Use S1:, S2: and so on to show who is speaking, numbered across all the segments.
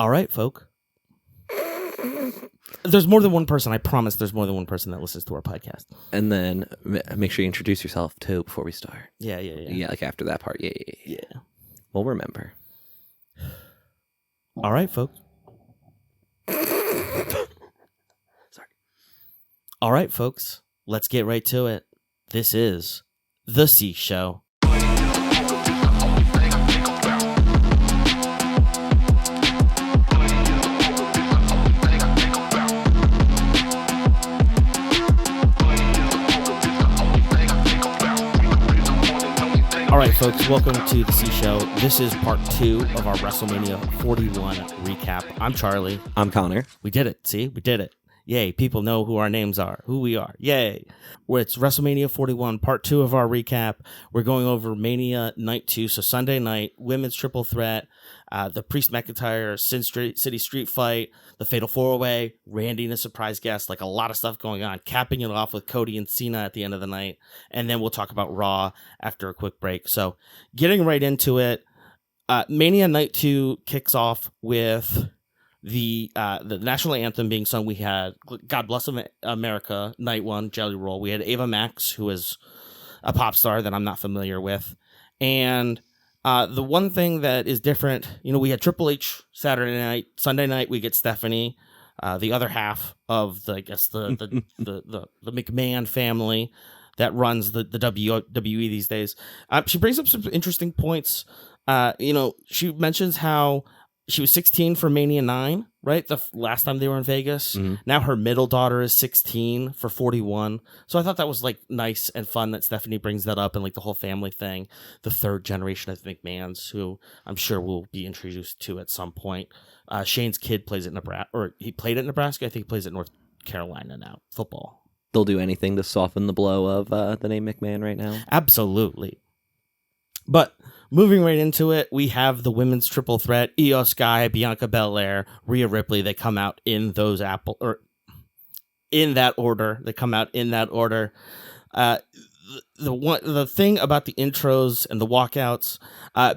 S1: All right, folk. There's more than one person. I promise there's more than one person that listens to our podcast.
S2: And then make sure you introduce yourself, too, before we start.
S1: Yeah.
S2: Yeah, like after that part. Yeah.
S1: Yeah.
S2: We'll remember.
S1: All right, folks.
S2: Sorry.
S1: All right, folks. Let's get right to it. This is The C Show. All right, folks, welcome to The C Show. This is part 2 of our WrestleMania 41 recap. I'm Charlie.
S2: I'm Connor.
S1: We did it. See? We did it. Yay. People know who our names are, who we are. Yay. It's WrestleMania 41, part 2 of our recap. We're going over Mania Night 2, so Sunday night, women's triple threat, the Priest McIntyre Sin City Street fight, the Fatal 4-Way, Randy and a surprise guest, like a lot of stuff going on, capping it off with Cody and Cena at the end of the night, and then we'll talk about Raw after a quick break. So getting right into it, Mania Night 2 kicks off with the national anthem being sung. We had God Bless America, Night 1, Jelly Roll. We had Ava Max, who is a pop star that I'm not familiar with. And the one thing that is different, we had Triple H Saturday night. Sunday night, we get Stephanie, the other half of the McMahon family that runs the WWE these days. She brings up some interesting points. She mentions how she was 16 for Mania 9, right? The last time they were in Vegas. Mm-hmm. Now her middle daughter is 16 for 41. So I thought that was like nice and fun that Stephanie brings that up and like the whole family thing. The third generation of McMahons, who I'm sure we'll be introduced to at some point. Shane's kid plays at Nebraska, or he played at Nebraska. I think he plays at North Carolina now. Football.
S2: They'll do anything to soften the blow of the name McMahon right now.
S1: Absolutely. But moving right into it, we have the women's triple threat: Io Sky, Bianca Belair, Rhea Ripley. They come out in in that order. They come out in that order. The thing about the intros and the walkouts,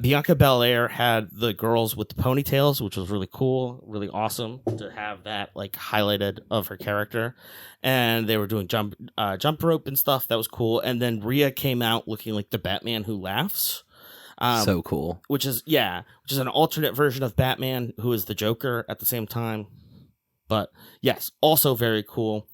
S1: Bianca Belair had the girls with the ponytails, which was really cool, really awesome to have that like highlighted of her character. And they were doing jump rope and stuff. That was cool. And then Rhea came out looking like the Batman who laughs.
S2: So cool.
S1: Which is an alternate version of Batman who is the Joker at the same time. But yes, also very cool.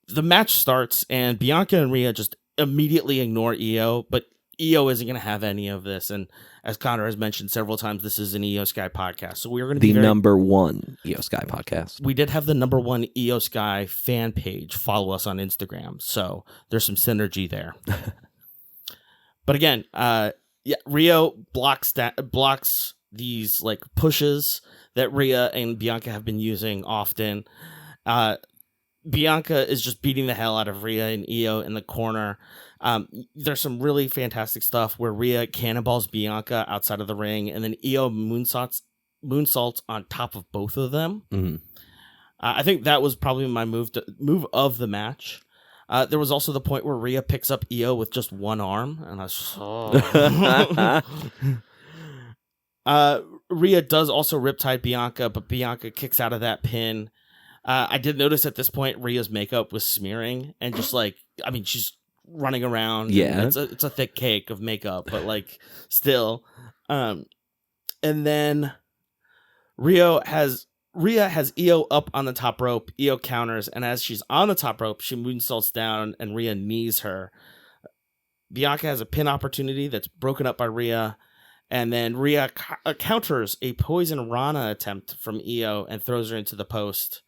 S1: The match starts and Bianca and Rhea just immediately ignore Io, but Io isn't going to have any of this. And as Connor has mentioned several times, this is an Io Sky podcast. So we're going to be
S2: number one Io Sky podcast.
S1: We did have the number one Io Sky fan page. Follow us on Instagram. So there's some synergy there. But again, Rio blocks these like pushes that Rhea and Bianca have been using often. Bianca is just beating the hell out of Rhea and Io in the corner. There's some really fantastic stuff where Rhea cannonballs Bianca outside of the ring, and then Io moonsaults on top of both of them. Mm-hmm. I think that was probably my move of the match. There was also the point where Rhea picks up Io with just one arm, and Rhea does also riptide Bianca, but Bianca kicks out of that pin. I did notice at this point Rhea's makeup was smearing, and just she's running around.
S2: Yeah,
S1: it's a thick cake of makeup, but like still. And then Rhea has Io up on the top rope. Io counters, and as she's on the top rope, she moonsaults down, and Rhea knees her. Bianca has a pin opportunity that's broken up by Rhea, and then Rhea counters a Poison Rana attempt from Io and throws her into the post.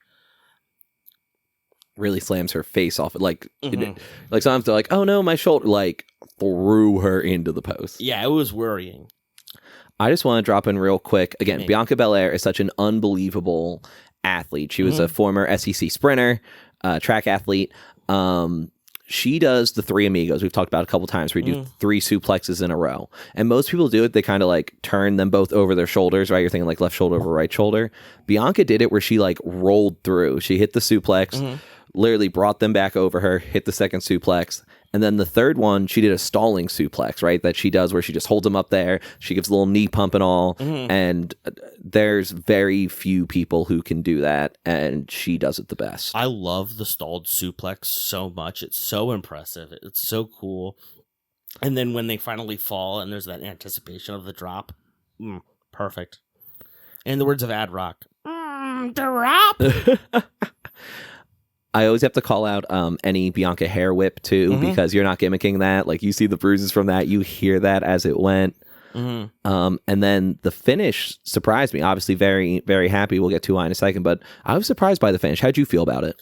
S2: Really slams her face off. Like sometimes they're like, oh no, my shoulder, like threw her into the post.
S1: Yeah, it was worrying.
S2: I just want to drop in real quick. Again, Bianca Belair is such an unbelievable athlete. She was a former SEC sprinter, track athlete. She does the three amigos we've talked about a couple times where you do 3 suplexes in a row. And most people do it. They kind of like turn them both over their shoulders, right? You're thinking like left shoulder over right shoulder. Bianca did it where she like rolled through. She hit the suplex, literally brought them back over her, hit the second suplex, And then the third one, she did a stalling suplex, right? That she does where she just holds him up there. She gives a little knee pump and all. And there's very few people who can do that. And she does it the best.
S1: I love the stalled suplex so much. It's so impressive. It's so cool. And then when they finally fall and there's that anticipation of the drop, perfect. In the words of Ad Rock, drop.
S2: I always have to call out any Bianca hair whip too, because you're not gimmicking that. Like, you see the bruises from that, you hear that as it went. And then the finish surprised me. Obviously, very, very happy. We'll get to why in a second, but I was surprised by the finish. How'd you feel about it?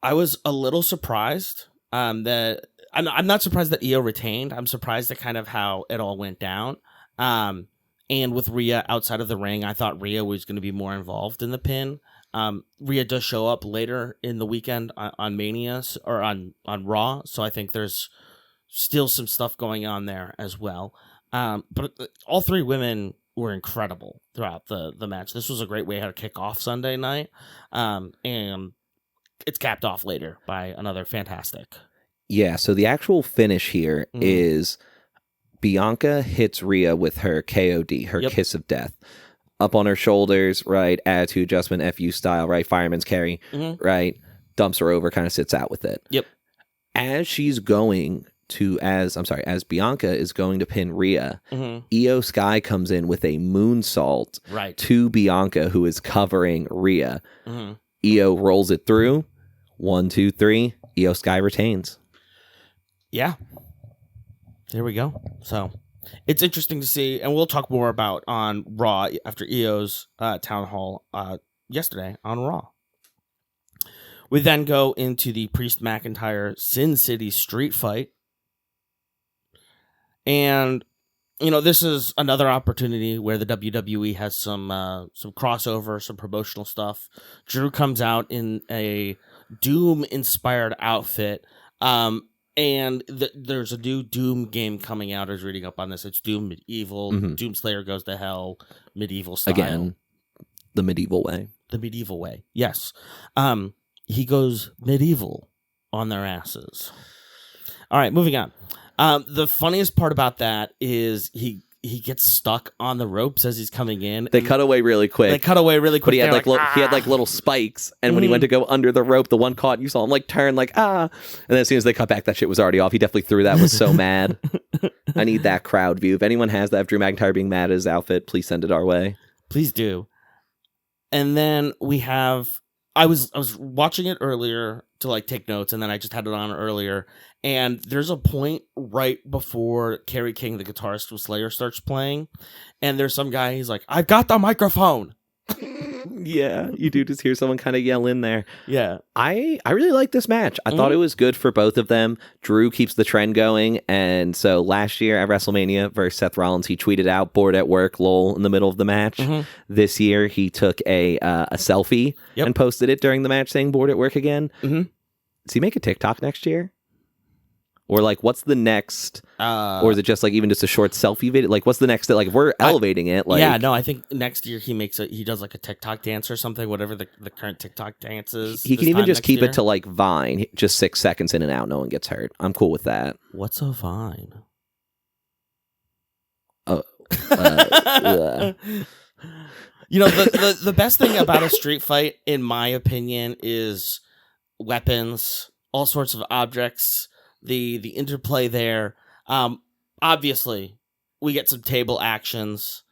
S1: I was a little surprised that I'm not surprised that Io retained. I'm surprised at kind of how it all went down. And with Rhea outside of the ring, I thought Rhea was going to be more involved in the pin. Rhea does show up later in the weekend on Mania or on Raw, so I think there's still some stuff going on there as well. But all three women were incredible throughout the match. This was a great way to kick off Sunday night, and it's capped off later by another fantastic.
S2: Yeah, so the actual finish here is Bianca hits Rhea with her KOD, her Kiss of Death. Up on her shoulders, right? Attitude adjustment, FU style, right? Fireman's carry, right? Dumps her over, kind of sits out with it.
S1: Yep.
S2: As Bianca is going to pin Rhea, Io Sky comes in with a moonsault to Bianca, who is covering Rhea. Io rolls it through. 1, 2, 3. Io Sky retains.
S1: Yeah. There we go. So it's interesting to see, and we'll talk more about on Raw after Io's town hall yesterday on Raw. We then go into the Priest McIntyre Sin City street fight. And, you know, this is another opportunity where the WWE has some crossover, some promotional stuff. Drew comes out in a Doom-inspired outfit. And there's a new Doom game coming out. I was reading up on this. It's Doom Medieval. Doom Slayer goes to hell. Medieval style.
S2: Again, the medieval way.
S1: The medieval way. Yes. He goes medieval on their asses. All right, moving on. The funniest part about that is he gets stuck on the ropes as he's coming in.
S2: They cut away really quick. But he had he had like little spikes, and when he went to go under the rope, the one caught, and you saw him like turn like and then as soon as they cut back, that shit was already off. He definitely threw that. Was so mad. I need that crowd view. If anyone has that of Drew McIntyre being mad at his outfit, please send it our way.
S1: Please do. And then we have. I was watching it earlier to like take notes, and then I just had it on earlier. And there's a point right before Kerry King, the guitarist with Slayer, starts playing, and there's some guy. He's like, "I've got the microphone."
S2: Yeah, you do just hear someone kind of yell in there.
S1: Yeah,
S2: I really like this match. I thought it was good for both of them. Drew keeps the trend going, and so last year at WrestleMania versus Seth Rollins, he tweeted out "bored at work, lol" in the middle of the match. This year, he took a selfie and posted it during the match, saying "bored at work" again. Does he make a TikTok next year? Or like, what's the next? Or is it just like even just a short selfie video? Like, what's the next? Like, if we're elevating it, like,
S1: yeah, no, I think next year he does like a TikTok dance or something, whatever the current TikTok dance is.
S2: He can even just keep it to like Vine, just 6 seconds in and out, no one gets hurt. I'm cool with that.
S1: What's a Vine?
S2: You
S1: know, the best thing about a street fight, in my opinion, is weapons, all sorts of objects. The interplay there. Obviously, we get some table actions.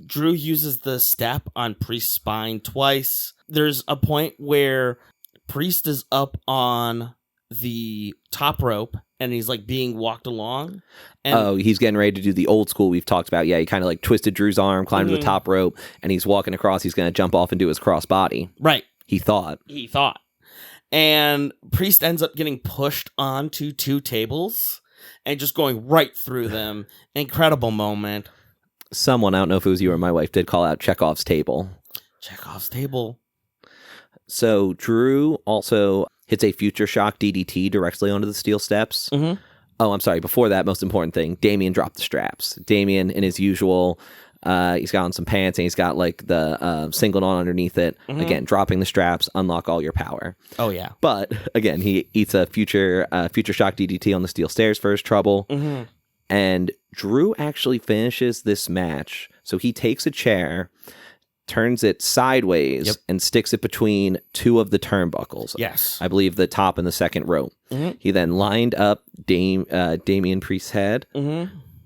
S1: Drew uses the step on Priest's spine twice. There's a point where Priest is up on the top rope and he's like being walked along. And
S2: he's getting ready to do the old school we've talked about. Yeah, he kind of like twisted Drew's arm, climbed to the top rope, and he's walking across. He's going to jump off and do his cross body.
S1: Right.
S2: He thought.
S1: And Priest ends up getting pushed onto 2 tables and just going right through them. Incredible moment.
S2: Someone, I don't know if it was you or my wife, did call out Chekhov's table.
S1: Chekhov's table.
S2: So Drew also hits a future shock DDT directly onto the steel steps. Oh, I'm sorry. Before that, most important thing, Damian dropped the straps. Damian, in his usual He's got on some pants, and he's got like the singlet on underneath it. Again, dropping the straps, unlock all your power.
S1: Oh yeah.
S2: But again, he eats a future shock DDT on the steel stairs for his trouble. And Drew actually finishes this match. So he takes a chair, turns it sideways, and sticks it between two of the turnbuckles.
S1: Yes.
S2: I believe the top and the second row. He then lined up Damian Priest's head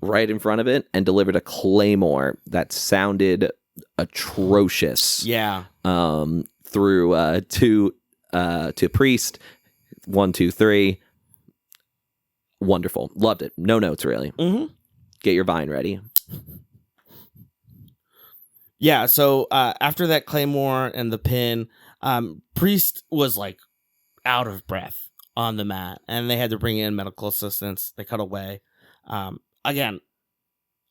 S2: right in front of it and delivered a claymore that sounded atrocious.
S1: Yeah.
S2: Through to Priest. 1, 2, 3. Wonderful. Loved it. No notes, really. Get your Vine ready.
S1: Yeah, so after that Claymore and the pin, Priest was like out of breath on the mat, and they had to bring in medical assistance. They cut away. Again,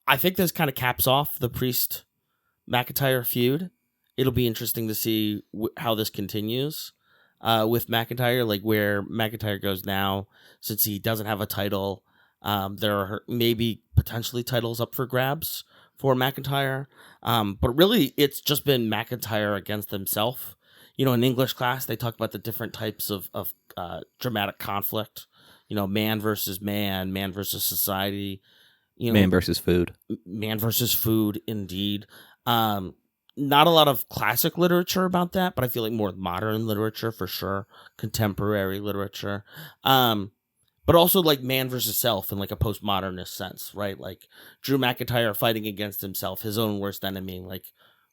S1: I think this kind of caps off the Priest-McIntyre feud. It'll be interesting to see how this continues. With McIntyre, like where McIntyre goes now, since he doesn't have a title. There are maybe potentially titles up for grabs for McIntyre. But really, it's just been McIntyre against himself. You know, in English class, they talk about the different types of dramatic conflict. You know, man versus society. You know,
S2: man versus food.
S1: Man versus food, indeed. Not a lot of classic literature about that, but I feel like more modern literature for sure, contemporary literature. But also like man versus self in like a postmodernist sense, right? Like Drew McIntyre fighting against himself, his own worst enemy. Like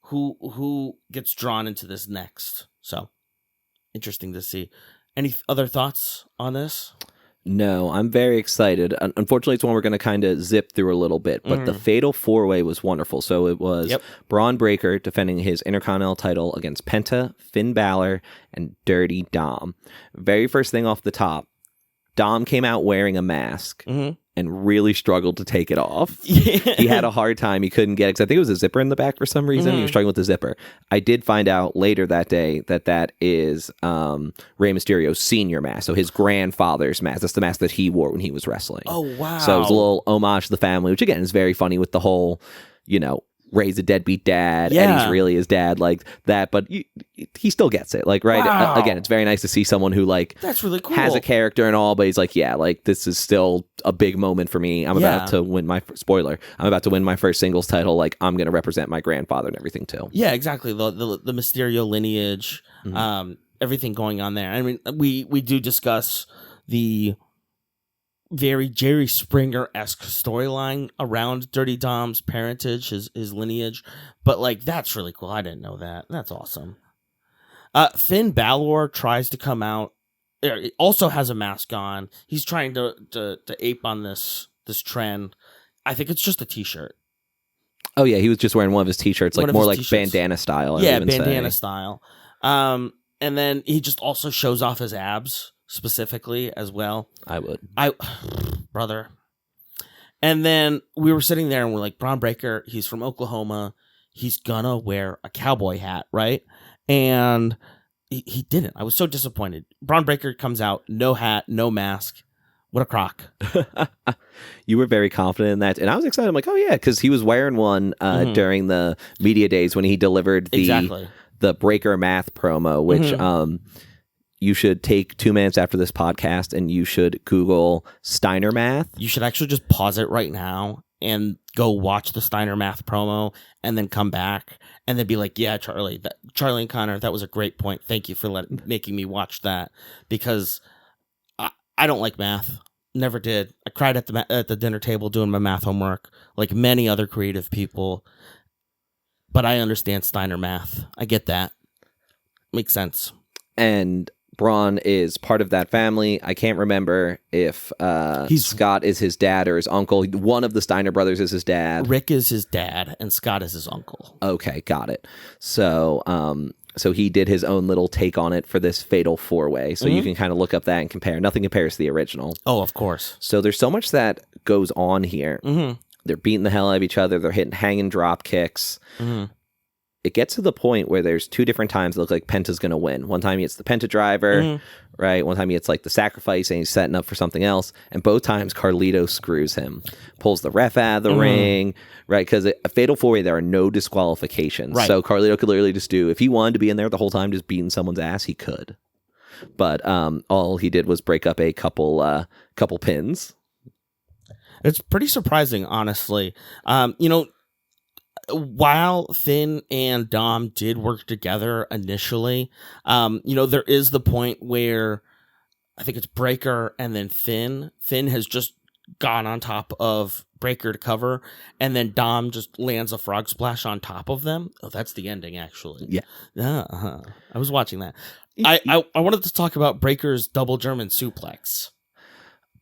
S1: who gets drawn into this next? So interesting to see. Any other thoughts on this?
S2: No, I'm very excited. Unfortunately, it's one we're going to kind of zip through a little bit, but the Fatal 4-Way was wonderful. So it was Braun Breaker defending his Intercontinental title against Penta, Finn Balor, and Dirty Dom. Very first thing off the top, Dom came out wearing a mask and really struggled to take it off. He had a hard time. He couldn't get it because I think it was a zipper in the back for some reason. He was struggling with the zipper. I did find out later that day that is Rey Mysterio's senior mask, so his grandfather's mask. That's the mask that he wore when he was wrestling.
S1: Oh, wow.
S2: So it was a little homage to the family, which again is very funny with the whole, you know, Ray's a deadbeat dad, and he's really his dad, like that, but he still gets it, like, right?
S1: Wow.
S2: Again, it's very nice to see someone who, like,
S1: that's really cool,
S2: has a character and all, but he's like, yeah, like, this is still a big moment for me. I'm about to win my first singles title. Like, I'm going to represent my grandfather and everything too.
S1: Yeah, exactly. The Mysterio lineage, everything going on there. I mean, we do discuss the very Jerry Springer-esque storyline around Dirty Dom's parentage, his lineage, but like that's really cool. I didn't know that. That's awesome. Finn Balor tries to come out. He also has a mask on. He's trying to ape on this trend. I think it's just a t-shirt.
S2: Oh yeah, he was just wearing one of his t-shirts, like more like t-shirts. Bandana style.
S1: Yeah, bandana style. And then he just also shows off his abs specifically as well. Brother. And then we were sitting there and we're like, Braun Breaker, he's from Oklahoma. He's gonna wear a cowboy hat, right? And he didn't. I was so disappointed. Braun Breaker comes out, no hat, no mask. What a crock.
S2: You were very confident in that. And I was excited. I'm like, oh yeah, because he was wearing one during the media days when he delivered the Breaker Math promo, which you should take 2 minutes after this podcast and you should Google Steiner Math. You
S1: should actually just pause it right now and go watch the Steiner Math promo and then come back and then be like, yeah, Charlie and Connor, that was a great point. Thank you for making me watch that, because I don't like math. Never did. I cried at the dinner table doing my math homework like many other creative people, but I understand Steiner Math. I get that. Makes sense.
S2: And Braun is part of that family. I can't remember if Scott is his dad or his uncle. One of the Steiner brothers is his dad.
S1: Rick is his dad, and Scott is his uncle.
S2: Okay, got it. So, so he did his own little take on it for this Fatal 4-Way. So you can kind of look up that and compare. Nothing compares to the original.
S1: Oh, of course.
S2: So there's so much that goes on here. They're beating the hell out of each other. They're hitting hanging drop kicks. it gets to the point where there's two different times that look like Penta's going to win. One time he hits the Penta driver, right? One time he hits like the sacrifice and he's setting up for something else. And both times Carlito screws him, pulls the ref out of the ring, right? Because a fatal 4-way, there are no disqualifications.
S1: Right.
S2: So Carlito could literally just do, if he wanted to be in there the whole time just beating someone's ass, he could. But all he did was break up a couple pins.
S1: It's pretty surprising, honestly. While Finn and Dom did work together initially, there is the point where I think it's Breaker and then Finn. Finn has just gone on top of Breaker to cover, and then Dom just lands a frog splash on top of them. Oh, that's the ending, actually.
S2: Yeah.
S1: I was watching that. I wanted to talk about Breaker's double German suplex.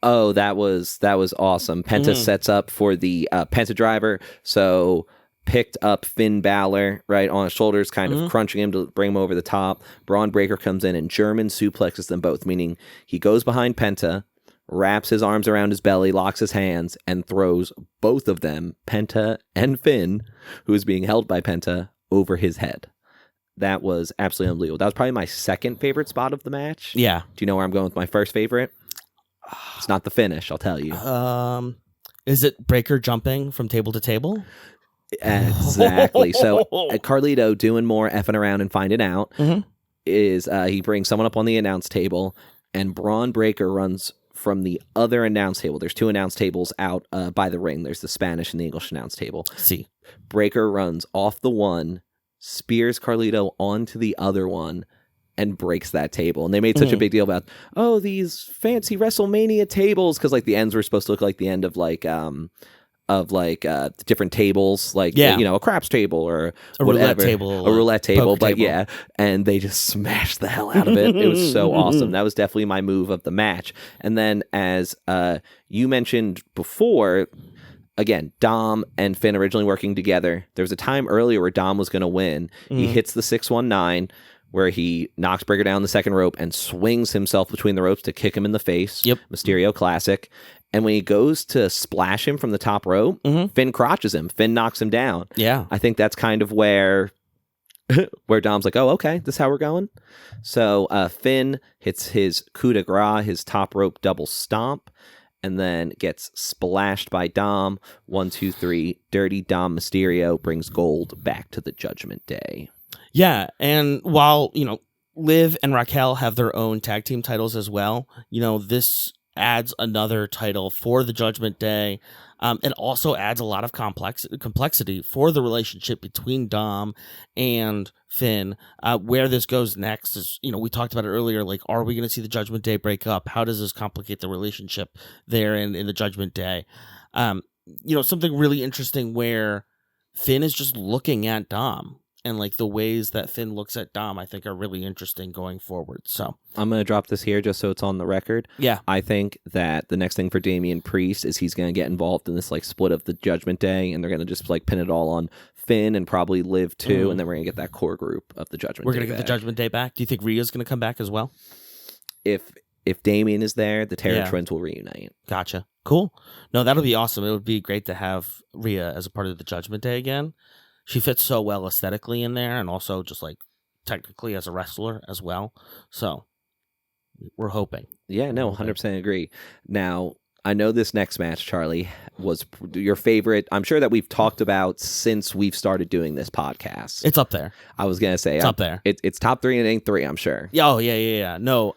S2: Oh, that was awesome. Penta sets up for the Penta driver, so picked up Finn Balor right on his shoulders, kind of crunching him to bring him over the top. Braun Breaker comes in and German suplexes them both, meaning he goes behind Penta, wraps his arms around his belly, locks his hands, and throws both of them, Penta and Finn, who is being held by Penta, over his head. That was absolutely unbelievable. That was probably my second favorite spot of the match.
S1: Yeah.
S2: Do you know where I'm going with my first favorite? It's not the finish, I'll tell you.
S1: Is it Breaker jumping from table to table?
S2: Exactly. So Carlito doing more effing around and finding out is he brings someone up on the announce table, and Braun Breaker runs from the other announce table. There's two announce tables out by the ring. There's the Spanish and the English announce table.
S1: See,
S2: Breaker runs off the one, spears Carlito onto the other one, and breaks that table. And they made such a big deal about, these fancy WrestleMania tables, because like the ends were supposed to look like the end of different tables, like a craps table or
S1: a
S2: whatever, roulette table, but
S1: table.
S2: Yeah, and they just smashed the hell out of it. It was so awesome. That was definitely my move of the match. And then, as you mentioned before, again, Dom and Finn originally working together. There was a time earlier where Dom was going to win. He hits the 619, where he knocks Breaker down the second rope and swings himself between the ropes to kick him in the face.
S1: Yep.
S2: Mysterio classic. And when he goes to splash him from the top rope, Finn crotches him. Finn knocks him down.
S1: Yeah.
S2: I think that's kind of where Dom's like, oh, okay, this is how we're going. So Finn hits his coup de grace, his top rope double stomp, and then gets splashed by Dom. 1, 2, 3. Dirty Dom Mysterio brings gold back to the Judgment Day.
S1: Yeah, and while, Liv and Raquel have their own tag team titles as well, this adds another title for the Judgment Day. It also adds a lot of complexity for the relationship between Dom and Finn. Where this goes next is, we talked about it earlier, like, are we going to see the Judgment Day break up? How does this complicate the relationship there in the Judgment Day? Something really interesting where Finn is just looking at Dom. And like the ways that Finn looks at Dom, I think are really interesting going forward. So
S2: I'm going to drop this here just so it's on the record.
S1: Yeah.
S2: I think that the next thing for Damian Priest is he's going to get involved in this like split of the Judgment Day, and they're going to just like pin it all on Finn and probably Liv too, and then we're going to get that core group of the Judgment Day.
S1: We're going to get the Judgment Day back. Do you think Rhea's going to come back as well?
S2: If Damian is there, the Terror Twins will reunite.
S1: Gotcha. Cool. No, that'll be awesome. It would be great to have Rhea as a part of the Judgment Day again. She fits so well aesthetically in there, and also just like technically as a wrestler as well. So we're hoping.
S2: Yeah, no, 100% agree. Now, I know this next match, Charlie, was your favorite. I'm sure that we've talked about since we've started doing this podcast.
S1: It's up there.
S2: I was going to say.
S1: It's up there.
S2: It's top 3 and it ain't 3, I'm sure.
S1: Oh, yeah. No,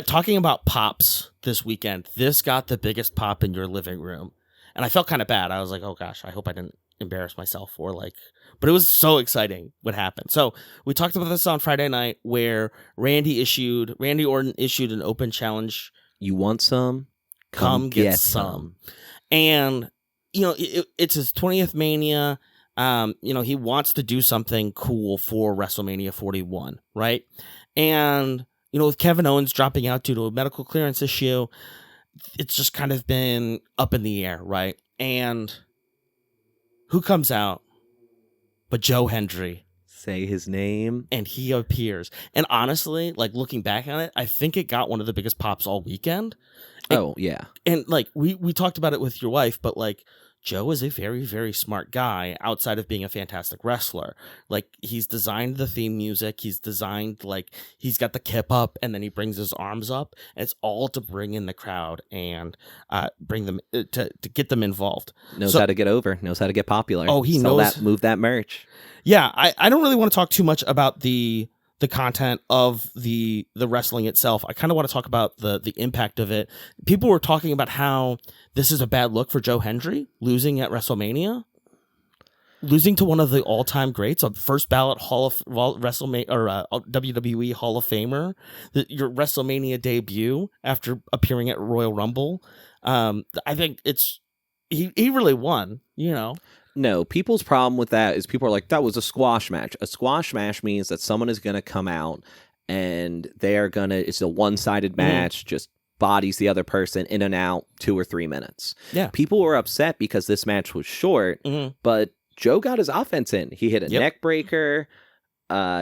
S1: talking about pops this weekend, this got the biggest pop in your living room. And I felt kind of bad. I was like, oh gosh, I hope I didn't embarrass myself but it was so exciting what happened. So we talked about this on Friday night where Randy Orton issued an open challenge.
S2: You want some?
S1: Come get some. And, it's his 20th Mania. He wants to do something cool for WrestleMania 41, right? And, with Kevin Owens dropping out due to a medical clearance issue, it's just kind of been up in the air, right? And who comes out but Joe Hendry?
S2: Say his name.
S1: And he appears. And honestly, like looking back on it, I think it got one of the biggest pops all weekend.
S2: Oh, yeah.
S1: And like we talked about it with your wife, but like Joe is a very, very smart guy outside of being a fantastic wrestler. Like, he's designed the theme music. He's designed, like, he's got the kip up and then he brings his arms up. And it's all to bring in the crowd and bring them to get them involved.
S2: Knows how to get over, knows how to get popular.
S1: Oh, he knows.
S2: Move that merch.
S1: Yeah, I don't really want to talk too much about the content of the wrestling itself. I kind of want to talk about the impact of it. People were talking about how this is a bad look for Joe Hendry losing at WrestleMania, losing to one of the all-time greats, a first ballot WrestleMania or WWE Hall of Famer, your WrestleMania debut after appearing at Royal Rumble. I think he really won,
S2: No, people's problem with that is people are like, that was a squash match. A squash match means that someone is going to come out and it's a one-sided match, just bodies the other person in and out 2 or 3 minutes.
S1: Yeah.
S2: People were upset because this match was short, but Joe got his offense in. He hit a neck breaker.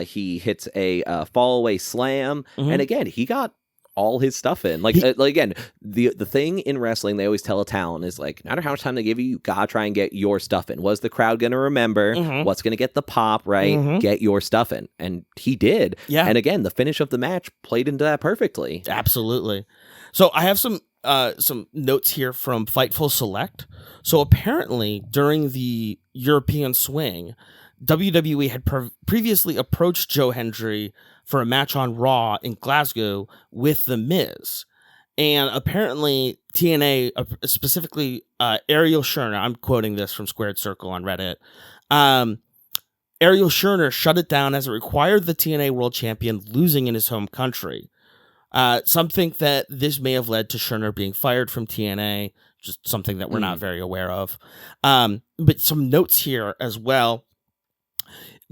S2: He hits a fall away slam. And again, he got all his stuff in. Like again, the thing in wrestling they always tell a talent is like, no matter how much time they give you gotta try and get your stuff in. What's the crowd gonna remember? What's gonna get the pop, right? Get your stuff in. And he did.
S1: Yeah.
S2: And again, the finish of the match played into that perfectly.
S1: Absolutely. So I have some notes here from Fightful Select. So apparently during the European swing, WWE had previously approached Joe Hendry for a match on Raw in Glasgow with The Miz. And apparently TNA, specifically Ariel Sherner, I'm quoting this from Squared Circle on Reddit, Ariel Sherner shut it down as it required the TNA World Champion losing in his home country. Some think that this may have led to Sherner being fired from TNA, just something that we're not very aware of. But some notes here as well.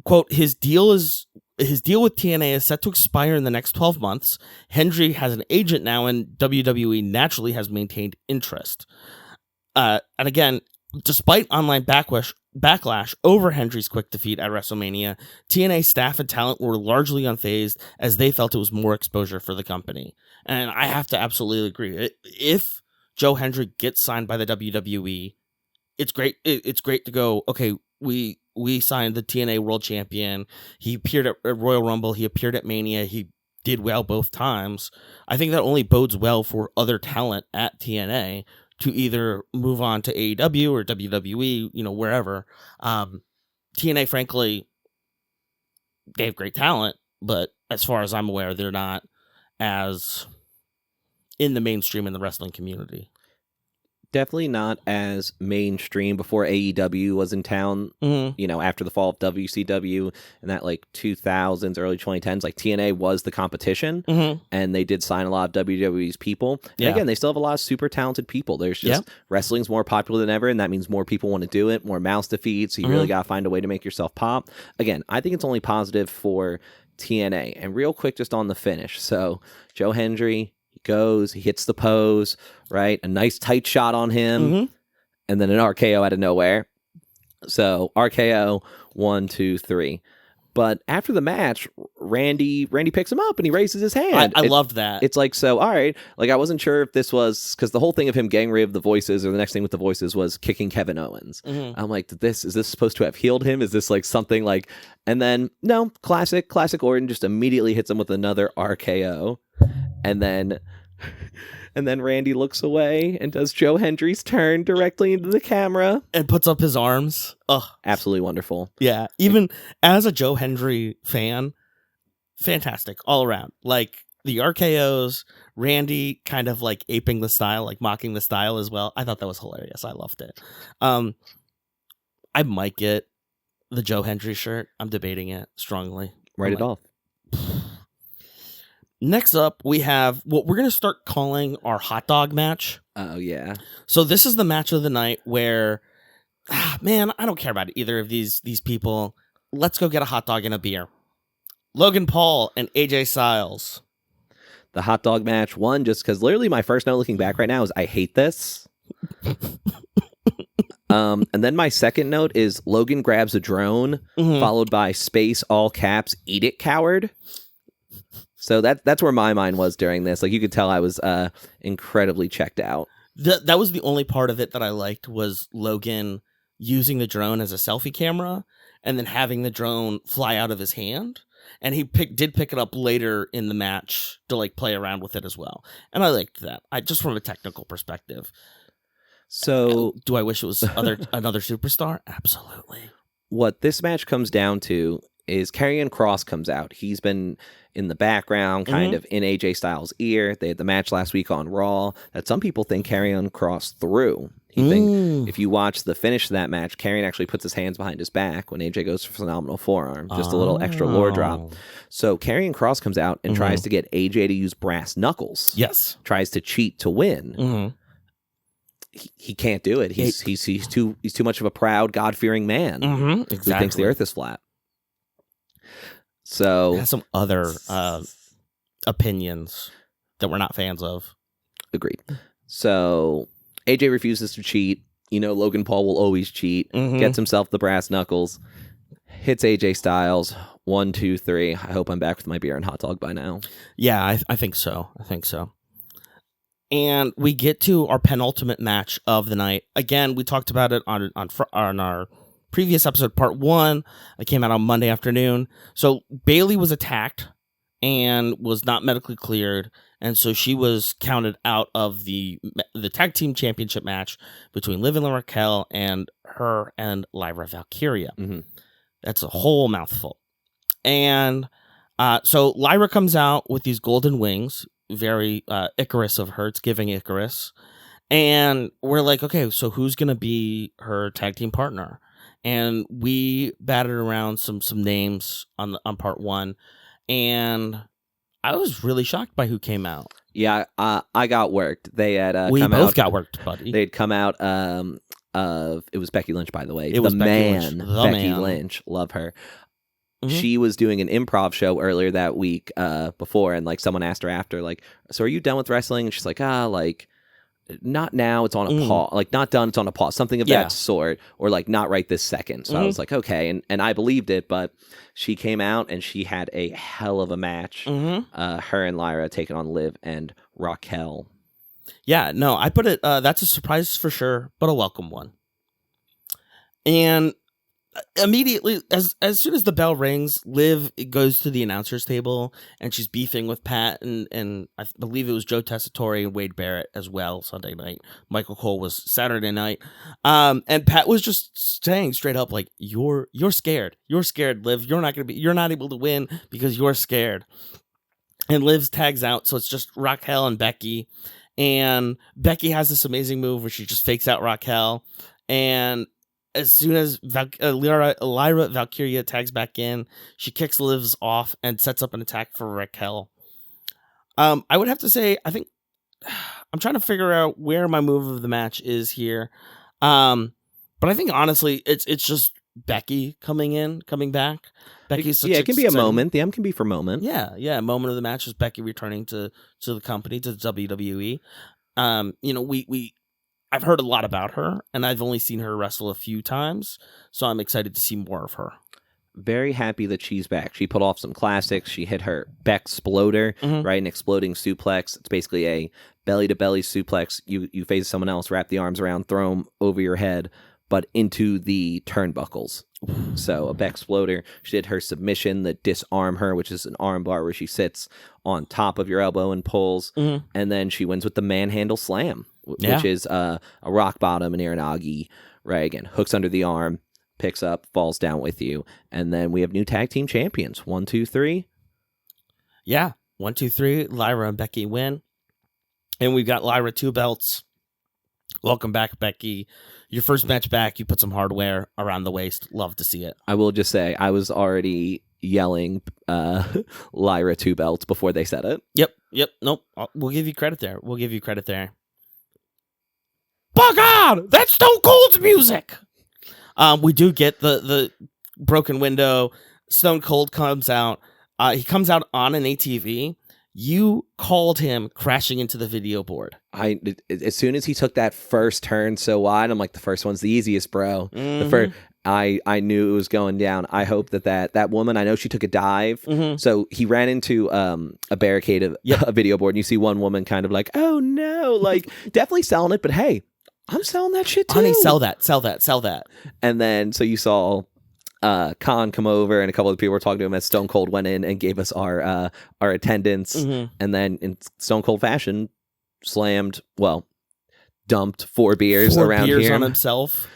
S1: Quote, his deal with TNA is set to expire in the next 12 months. Hendry has an agent now, and WWE naturally has maintained interest. And again, despite online backlash over Hendry's quick defeat at WrestleMania, TNA staff and talent were largely unfazed as they felt it was more exposure for the company. And I have to absolutely agree. If Joe Hendry gets signed by the WWE, it's great. It's great to go, okay, we signed the TNA World Champion. He appeared at Royal Rumble. He appeared at Mania. He did well both times. I think that only bodes well for other talent at TNA to either move on to AEW or WWE, wherever. TNA, frankly, they have great talent, but as far as I'm aware, they're not as in the mainstream in the wrestling community.
S2: Definitely not as mainstream before AEW was in town, after the fall of WCW in that like 2000s, early 2010s, like TNA was the competition and they did sign a lot of WWE's people. And again, they still have a lot of super talented people. There's just wrestling's more popular than ever, and that means more people want to do it, more mouths to feed. So you really got to find a way to make yourself pop. Again, I think it's only positive for TNA. And real quick, just on the finish. So Joe Hendry, he hits the pose, right? A nice tight shot on him, and then an RKO out of nowhere. So RKO, 1, 2, 3. But after the match, Randy picks him up and he raises his hand.
S1: I loved that.
S2: It's like, so, all right. Like, I wasn't sure if this was, because the whole thing of him getting rid of the voices, or the next thing with the voices, was kicking Kevin Owens. I'm like, is this supposed to have healed him? Is this like something like, and then, no, classic Orton just immediately hits him with another RKO. And then Randy looks away and does Joe Hendry's turn directly into the camera.
S1: And puts up his arms. Ugh.
S2: Absolutely wonderful.
S1: Yeah. Even as a Joe Hendry fan, fantastic all around. Like the RKOs, Randy kind of like aping the style, like mocking the style as well. I thought that was hilarious. I loved it. I might get the Joe Hendry shirt. I'm debating it strongly.
S2: Write it off.
S1: Next up, we have what we're going to start calling our hot dog match.
S2: Oh, yeah.
S1: So this is the match of the night where, man, I don't care about either of these people. Let's go get a hot dog and a beer. Logan Paul and AJ Styles.
S2: The hot dog match won just because literally my first note looking back right now is I hate this. And then my second note is Logan grabs a drone, followed by space, all caps, eat it, coward. So that's where my mind was during this. Like, you could tell I was incredibly checked out.
S1: That was the only part of it that I liked, was Logan using the drone as a selfie camera and then having the drone fly out of his hand. And he did pick it up later in the match to like play around with it as well. And I liked that. Just from a technical perspective.
S2: So
S1: do I wish it was another superstar? Absolutely.
S2: What this match comes down to is Karrion Kross comes out. He's been in the background, kind of in AJ Styles' ear. They had the match last week on Raw that some people think Karrion Kross threw. If you watch the finish of that match, Karrion actually puts his hands behind his back when AJ goes for phenomenal forearm. Just a little extra lore drop. So Karrion Kross comes out and tries to get AJ to use brass knuckles.
S1: Yes.
S2: Tries to cheat to win. He can't do it. He's too much of a proud, God-fearing man who thinks the earth is flat. So
S1: has some other opinions that we're not fans of.
S2: Agreed. So AJ refuses to cheat. You know, Logan Paul will always cheat. Gets himself the brass knuckles. Hits AJ Styles. 1, 2, 3. I hope I'm back with my beer and hot dog by now.
S1: Yeah, I think so. And we get to our penultimate match of the night. Again, we talked about it on our previous episode, part 1. It came out on Monday afternoon. So Bayley was attacked and was not medically cleared, and so she was counted out of the tag team championship match between Liv and Raquel and her and Lyra Valkyria. That's a whole mouthful. And so Lyra comes out with these golden wings, very Icarus of her. It's giving Icarus. And we're like, okay, so who's going to be her tag team partner? And we batted around some names on part 1, and I was really shocked by who came out.
S2: Yeah, I got worked. They had
S1: we both got worked, buddy.
S2: They'd come out of it was Becky Lynch, by the way.
S1: It was Becky
S2: Becky Lynch. Love her. She was doing an improv show earlier that week before, and like someone asked her after, like, so are you done with wrestling? And she's like, like, not now, it's on a pause. Like, not done, it's on a pause. Something of that sort. Or like, not right this second. So I was like, okay. And I believed it, but she came out and she had a hell of a match. Her and Lyra taking on Liv and Raquel.
S1: Yeah, no, I put it, that's a surprise for sure, but a welcome one. And immediately, as soon as the bell rings, Liv goes to the announcer's table and she's beefing with Pat and I believe it was Joe Tessitore and Wade Barrett as well Sunday night. Michael Cole was Saturday night. And Pat was just saying straight up, like, you're scared. You're scared, Liv. You're not able to win because you're scared. And Liv tags out, so it's just Raquel and Becky. And Becky has this amazing move where she just fakes out Raquel, and as soon as Lyra Valkyria tags back in, she kicks Liv's off and sets up an attack for Raquel. I would have to say, I think I'm trying to figure out where my move of the match is here. But I think honestly, it's just Becky coming back. Becky's
S2: it can be a moment. The M can be for moment.
S1: Yeah. Moment of the match is Becky returning to the company, to the WWE. I've heard a lot about her, and I've only seen her wrestle a few times, so I'm excited to see more of her.
S2: Very happy that she's back. She put off some classics. She hit her Beck-sploder, right? An exploding suplex. It's basically a belly-to-belly suplex. You face someone else, wrap the arms around, throw them over your head, but into the turnbuckles. So a Beck-sploder. She did her submission, the disarm her, which is an arm bar where she sits on top of your elbow and pulls. And then she wins with the manhandle slam, which is a rock bottom and Iranagi, right? Again, hooks under the arm, picks up, falls down with you. And then we have new tag team champions. 1, 2, 3.
S1: Yeah. 1, 2, 3. Lyra and Becky win. And we've got Lyra 2 belts. Welcome back, Becky. Your first match back, you put some hardware around the waist. Love to see it.
S2: I will just say, I was already yelling Lyra 2 belts before they said it.
S1: Yep. Nope. We'll give you credit there. By God, that's Stone Cold's music. We do get the broken window. Stone Cold comes out. He comes out on an ATV. You called him crashing into the video board.
S2: As soon as he took that first turn so wide, I'm like, the first one's the easiest, bro. I knew it was going down. I hope that woman, I know she took a dive. So he ran into a barricade of a video board, and you see one woman kind of like, oh no, like definitely selling it, but hey, I'm selling that shit too.
S1: Honey, sell that.
S2: And then so you saw Khan come over, and a couple of people were talking to him as Stone Cold went in and gave us our attendance. And then in Stone Cold fashion, dumped 4 beers around here
S1: on himself.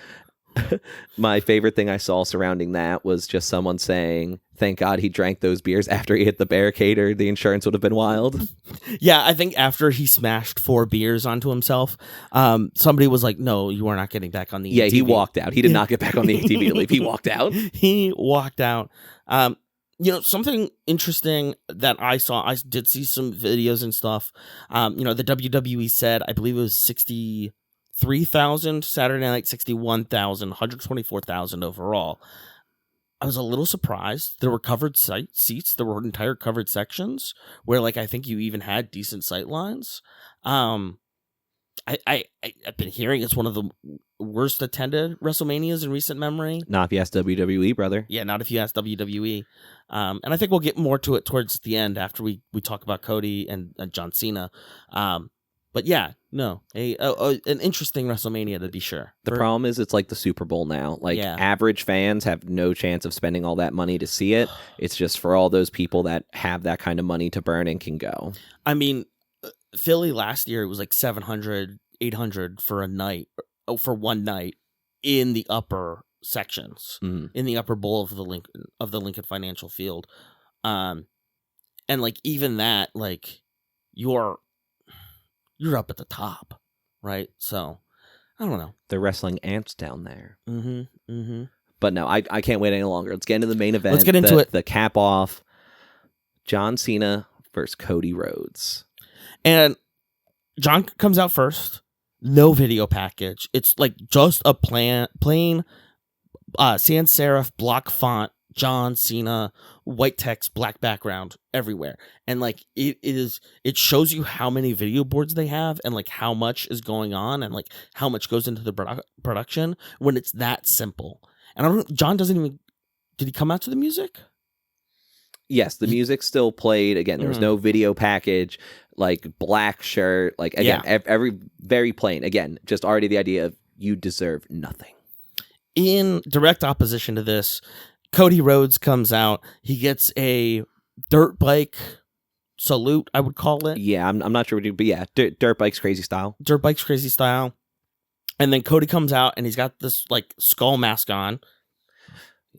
S2: My favorite thing I saw surrounding that was just someone saying, thank God he drank those beers after he hit the barricade, or the insurance would have been wild.
S1: Yeah, I think after he smashed 4 beers onto himself, somebody was like, no, you are not getting back on the ATV.
S2: Yeah, he walked out. He did not get back on the ATV to leave. He walked out.
S1: He walked out. Something interesting that I saw, I did see some videos and stuff. The WWE said, I believe it was 63,000 Saturday night, 61,000, 124,000 overall. I was a little surprised. There were covered seats. There were entire covered sections where, like, I think you even had decent sight lines. I've been hearing it's one of the worst attended WrestleManias in recent memory.
S2: Not if you ask WWE, brother.
S1: Yeah, not if you ask WWE. And I think we'll get more to it towards the end after we talk about Cody and John Cena. But yeah, no, an interesting WrestleMania to be sure.
S2: The problem is it's like the Super Bowl now. Like average fans have no chance of spending all that money to see it. It's just for all those people that have that kind of money to burn and can go.
S1: I mean, Philly last year, it was like 700, 800 for a night, for one night in the upper sections, in the upper bowl of the Lincoln Financial Field. And like even that, like you're up at the top, right? So I don't know.
S2: They're wrestling ants down there. But no, I can't wait any longer. Let's get into the main event.
S1: Let's get into it.
S2: The cap off. John Cena versus Cody Rhodes.
S1: And John comes out first. No video package. It's like just a plain sans serif block font. John Cena, white text, black background everywhere. And like it shows you how many video boards they have and like how much is going on and like how much goes into the production when it's that simple. And John doesn't even, did he come out to the music?
S2: Yes, the music still played. Again, there was no video package, like black shirt, like again, every very plain. Again, just already the idea of you deserve nothing.
S1: In direct opposition to this, Cody Rhodes comes out. He gets a dirt bike salute, I would call it.
S2: Yeah, I'm not sure what you, but yeah, dirt bike's crazy style.
S1: Dirt bike's crazy style. And then Cody comes out and he's got this like skull mask on.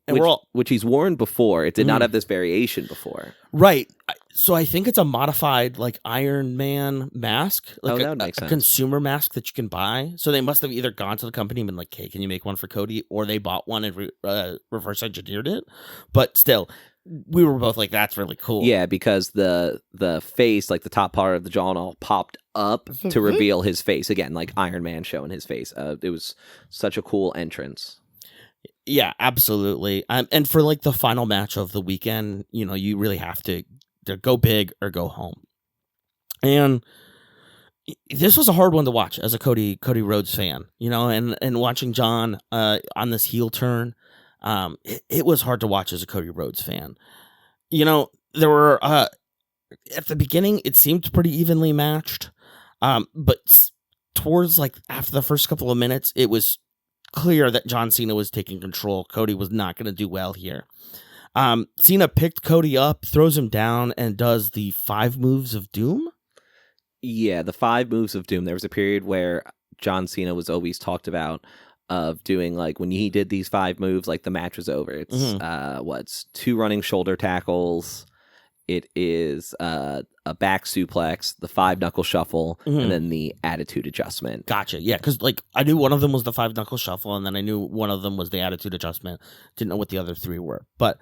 S1: And
S2: which he's worn before. It did not have this variation before.
S1: Right. So I think it's a modified like Iron Man mask, like
S2: that would make sense.
S1: A consumer mask that you can buy. So they must have either gone to the company and been like, hey, can you make one for Cody? Or they bought one and reverse engineered it. But still, we were both like, that's really cool.
S2: Yeah, because the face, like the top part of the jaw and all popped up to reveal his face. Again, like Iron Man showing his face. It was such a cool entrance.
S1: Yeah, absolutely. And for like the final match of the weekend, you really have to go big or go home. And this was a hard one to watch as a Cody Rhodes fan, and watching John on this heel turn, it was hard to watch as a Cody Rhodes fan. There were at the beginning it seemed pretty evenly matched, but towards like after the first couple of minutes, it was clear that John Cena was taking control. Cody was not going to do well here. Cena picked Cody up, throws him down, and does the 5 moves of doom.
S2: Yeah, the 5 moves of doom. There was a period where John Cena was always talked about of doing like when he did these 5 moves, like the match was over. It's what's 2 running shoulder tackles. It is a back suplex, the 5 knuckle shuffle, and then the attitude adjustment.
S1: Gotcha. Yeah, because like I knew one of them was the 5 knuckle shuffle, and then I knew one of them was the attitude adjustment. Didn't know what the other 3 were, but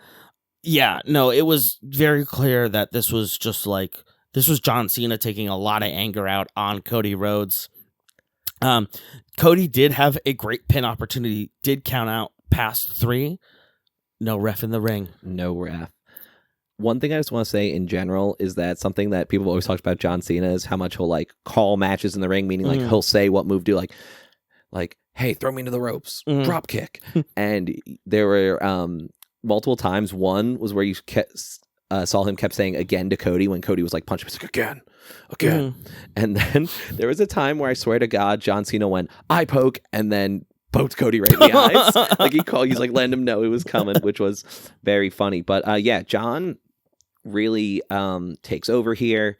S1: yeah, no, it was very clear that this was John Cena taking a lot of anger out on Cody Rhodes. Cody did have a great pin opportunity. Did count out past 3. No ref in the ring.
S2: No ref. One thing I just want to say in general is that something that people always talk about John Cena is how much he'll like call matches in the ring, meaning like he'll say what move do, like hey, throw me into the ropes, drop kick. And there were multiple times. One was where you saw him kept saying again to Cody when Cody was like punching him. He's like, again. And then there was a time where I swear to God, John Cena went, eye poke, and then poked Cody right in the eyes. Like he's like letting him know it was coming, which was very funny. But yeah, John really takes over here.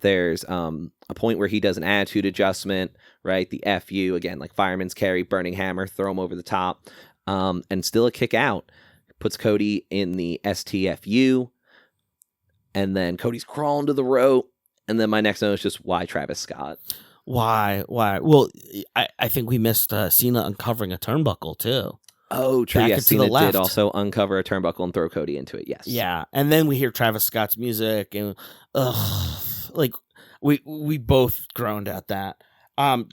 S2: There's a point where he does an attitude adjustment, right? The FU, again, like fireman's carry, burning hammer, throw him over the top, and still a kick out. Puts Cody in the STFU, and then Cody's crawling to the rope. And then my next note is just, why Travis Scott?
S1: Why? Well, I think we missed Cena uncovering a turnbuckle, too.
S2: Oh, true.
S1: Back
S2: Yes,
S1: into the
S2: Cena
S1: left.
S2: did also uncover a turnbuckle and throw Cody into it, yes.
S1: Yeah, and then we hear Travis Scott's music, and like we both groaned at that.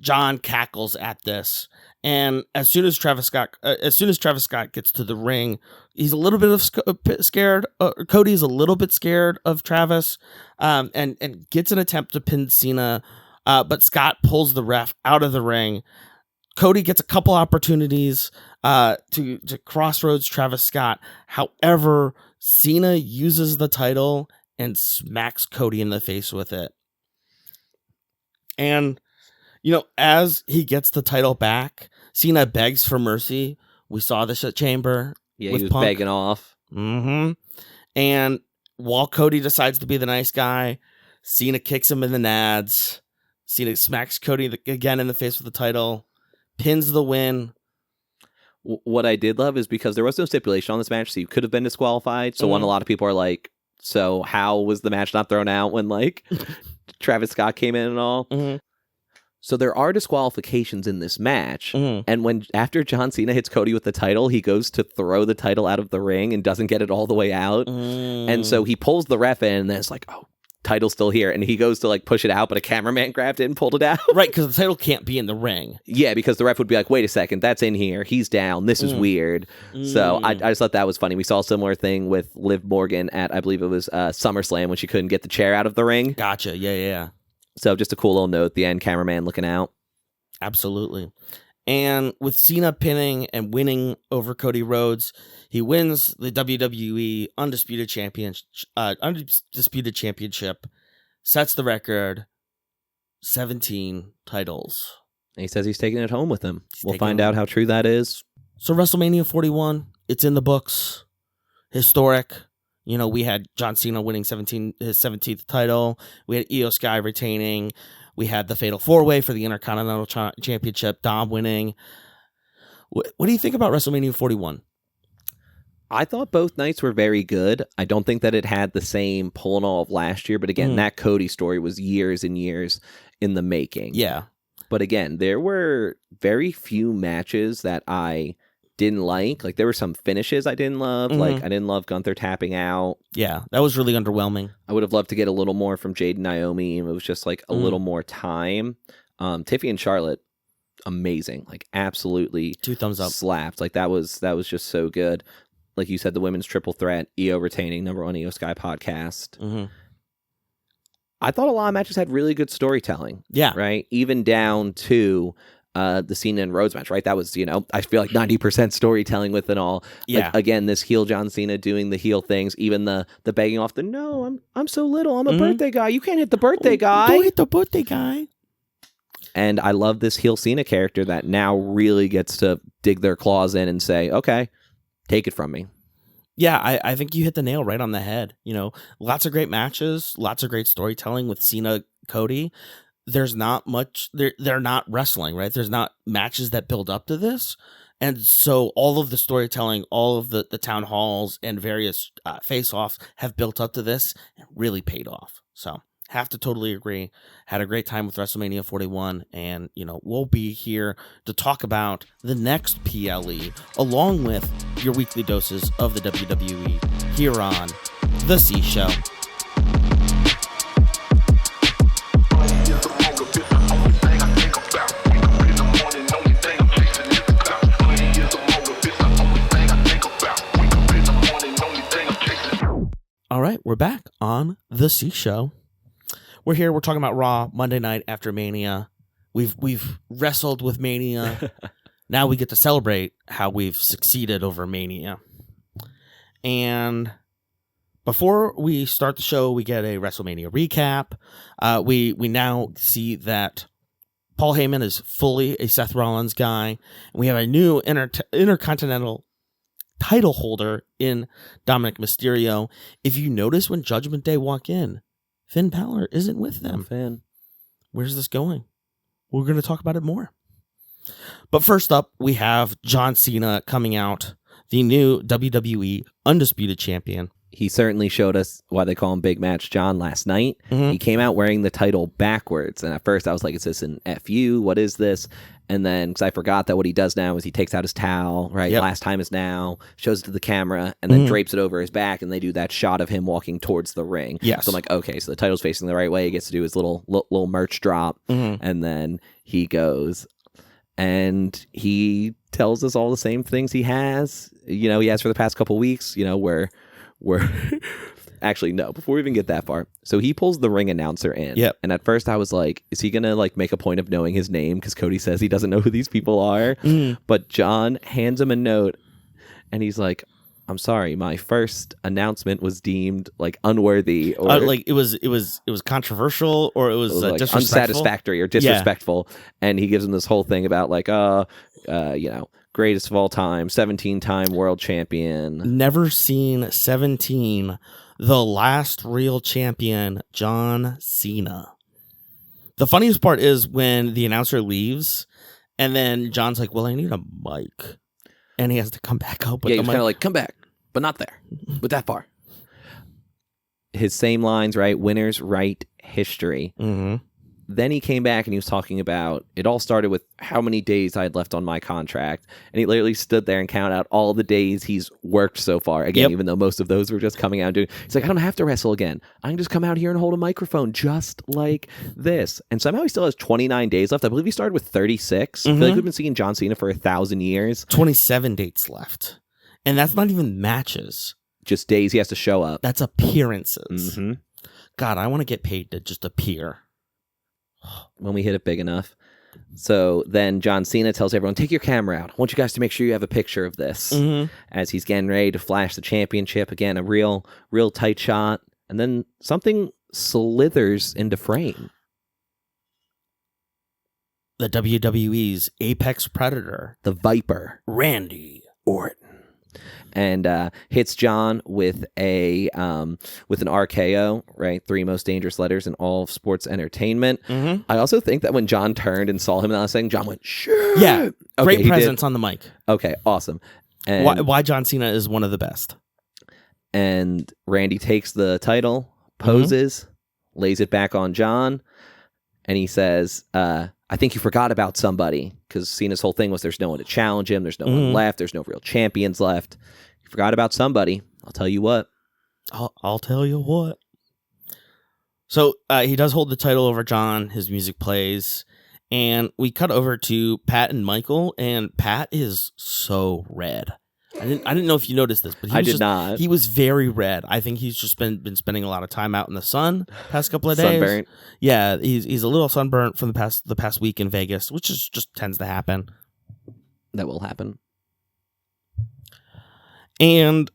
S1: John cackles at this, and as soon as Travis Scott gets to the ring, he's a little bit scared. Cody's a little bit scared of Travis, and gets an attempt to pin Cena, but Scott pulls the ref out of the ring. Cody gets a couple opportunities to crossroads Travis Scott. However, Cena uses the title and smacks Cody in the face with it. And, as he gets the title back, Cena begs for mercy. We saw this at Chamber.
S2: Yeah,
S1: with
S2: he was
S1: Punk.
S2: begging off.
S1: And while Cody decides to be the nice guy, Cena kicks him in the nads. Cena smacks Cody again in the face with the title. Pins the win.
S2: What I did love is because there was no stipulation on this match, so you could have been disqualified. So a lot of people are like, so how was the match not thrown out when like Travis Scott came in and all? So there are disqualifications in this match. And after John Cena hits Cody with the title, he goes to throw the title out of the ring and doesn't get it all the way out. And so he pulls the ref in, and then it's like, oh, title's still here. And he goes to like push it out, but a cameraman grabbed it and pulled it out.
S1: Right, because the title can't be in the ring.
S2: Yeah, because the ref would be like, wait a second, that's in here. He's down. This is weird. So I just thought that was funny. We saw a similar thing with Liv Morgan at, I believe it was SummerSlam, when she couldn't get the chair out of the ring.
S1: Gotcha. Yeah.
S2: So just a cool little note at the end, cameraman looking out.
S1: Absolutely. And with Cena pinning and winning over Cody Rhodes, he wins the WWE Undisputed Championship, sets the record, 17 titles.
S2: And he says he's taking it home with him. We'll find out how true that is.
S1: So WrestleMania 41, it's in the books. Historic. We had John Cena winning his 17th title. We had Io Sky retaining. We had the Fatal 4-Way for the Intercontinental Championship, Dom winning. What do you think about WrestleMania 41?
S2: I thought both nights were very good. I don't think that it had the same pull and all of last year. But again, that Cody story was years and years in the making.
S1: Yeah.
S2: But again, there were very few matches that I didn't like. Like, there were some finishes I didn't love. Like, I didn't love Gunther tapping out.
S1: Yeah, that was really underwhelming.
S2: I would have loved to get a little more from Jade and Naomi. It was just like a little more time. Tiffy and Charlotte, amazing. Like, absolutely
S1: 2 thumbs up.
S2: Slapped. Like, that was just so good. Like you said, the women's triple threat, Io retaining, #1 Io Sky podcast. I thought a lot of matches had really good storytelling.
S1: Yeah.
S2: Right? Even down to the Cena and Rhodes match, right? That was, I feel like 90% storytelling with it all.
S1: Yeah.
S2: Like, again, this heel John Cena doing the heel things, even the begging off no, I'm so little. I'm a birthday guy. You can't hit the birthday guy.
S1: Don't hit the birthday guy.
S2: And I love this heel Cena character that now really gets to dig their claws in and say, okay, take it from me.
S1: Yeah, I think you hit the nail right on the head. Lots of great matches, lots of great storytelling with Cena, Cody. There's not much, they're not wrestling, right? There's not matches that build up to this. And so all of the storytelling, all of the town halls and various face-offs have built up to this and really paid off. So have to totally agree. Had a great time with WrestleMania 41. And, we'll be here to talk about the next PLE along with your weekly doses of the WWE here on The C Show. All right, we're back on The C Show. We're here. We're talking about Raw Monday night after Mania. We've wrestled with Mania. now we get to celebrate how we've succeeded over Mania. And before we start the show, we get a WrestleMania recap. We now see that Paul Heyman is fully a Seth Rollins guy. And we have a new Intercontinental title holder in Dominic Mysterio. If you notice when Judgment Day walk in, Finn Balor isn't with them.
S2: Finn.
S1: Where's this going? We're going to talk about it more. But first up, we have John Cena coming out, the new WWE Undisputed Champion.
S2: He certainly showed us why they call him Big Match John last night. He came out wearing the title backwards. And at first I was like, is this an FU? What is this? And then, because I forgot that what he does now is he takes out his towel, right?
S1: Yep.
S2: Last time is now, shows it to the camera, and then drapes it over his back, and they do that shot of him walking towards the ring.
S1: Yes.
S2: So I'm like, okay, so the title's facing the right way. He gets to do his little merch drop, and then he goes, and he tells us all the same things he has, he has for the past couple weeks, where actually, no, before we even get that far. So he pulls the ring announcer in.
S1: Yep.
S2: And at first I was like, is he going to make a point of knowing his name? Because Cody says he doesn't know who these people are. But John hands him a note and he's like, I'm sorry, my first announcement was deemed unworthy, or
S1: it was controversial, or it was disrespectful?
S2: Unsatisfactory or disrespectful. Yeah. And he gives him this whole thing about greatest of all time, 17-time world champion.
S1: Never seen 17. The last real champion, John Cena. The funniest part is when the announcer leaves, and then John's like, well, I need a mic. And he has to come back up with the mic.
S2: Yeah, he's kind of like, come back, but not there, but that far. His same lines, right? Winners write history. Then he came back and he was talking about, it all started with how many days I had left on my contract. And he literally stood there and counted out all the days he's worked so far. Again, even though most of those were just coming out and doing. He's like, I don't have to wrestle again. I can just come out here and hold a microphone just like this. And somehow he still has 29 days left. I believe he started with 36. I feel like we've been seeing John Cena for 1,000 years.
S1: 27 dates left. And that's not even matches.
S2: Just days he has to show up.
S1: That's appearances. God, I want to get paid to just appear.
S2: When we hit it big enough. So then John Cena tells everyone, take your camera out. I want you guys to make sure you have a picture of this. As he's getting ready to flash the championship. Again, a real tight shot. And then something slithers into frame.
S1: The WWE's apex predator.
S2: The Viper.
S1: Randy
S2: Orton. And hits John with an RKO, right? 3 most dangerous letters in all of sports entertainment. I also think that when John turned and saw him in that thing, John went, sure.
S1: Yeah, great presence on the mic.
S2: Okay, awesome. And
S1: why John Cena is one of the best.
S2: And Randy takes the title, poses, lays it back on John, and he says, I think you forgot about somebody, because Cena's whole thing was there's no one to challenge him. There's no one left. There's no real champions left. You forgot about somebody. I'll tell you what.
S1: I'll tell you what. So he does hold the title over John. His music plays. And we cut over to Pat and Michael. And Pat is so red. I didn't know if you noticed this, but
S2: I did not.
S1: He was very red. I think he's just been spending a lot of time out in the sun past couple of days.
S2: Sunburnt.
S1: Yeah, he's a little sunburnt from the past week in Vegas, which is just tends to happen.
S2: That will happen.
S1: And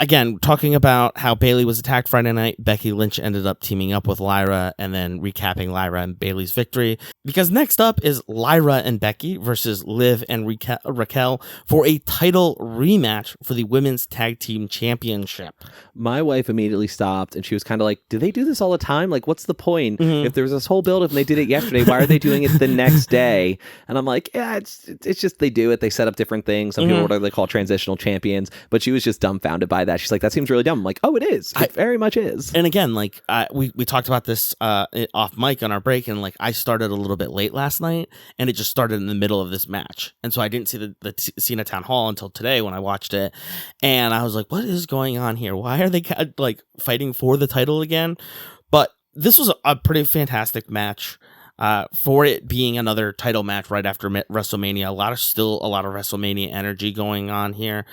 S1: again, talking about how Bayley was attacked Friday night, Becky Lynch ended up teaming up with Lyra and then recapping Lyra and Bayley's victory. Because next up is Lyra and Becky versus Liv and Raquel for a title rematch for the Women's Tag Team Championship.
S2: My wife immediately stopped and she was kind of like, do they do this all the time? Like, what's the point? If there was this whole build, if they did it yesterday, why are they doing it the next day? And I'm like, yeah, it's just they do it. They set up different things. Some people, what do they call transitional champions? But she was just dumbfounded by that. She's like, that seems really dumb. I'm like, oh, it is. It very much is.
S1: And again, like we talked about this off mic on our break, and like I started a little bit late last night, and it just started in the middle of this match, and so I didn't see the Cena Town Hall until today when I watched it, and I was like, what is going on here? Why are they like fighting for the title again? But this was a pretty fantastic match. For it being another title match right after WrestleMania, a lot of WrestleMania energy going on here.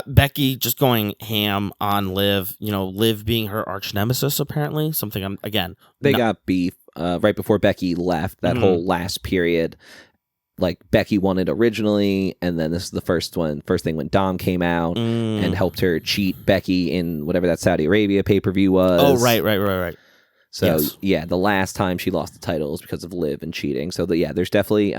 S1: Becky just going ham on Liv, Liv being her arch nemesis, apparently.
S2: They got beef right before Becky left, that whole last period. like Becky won it originally, and then this is the first thing when Dom came out and helped her cheat Becky in whatever that Saudi Arabia pay-per-view was.
S1: Oh, right.
S2: So yeah, the last time she lost the title was because of Liv and cheating. So there's definitely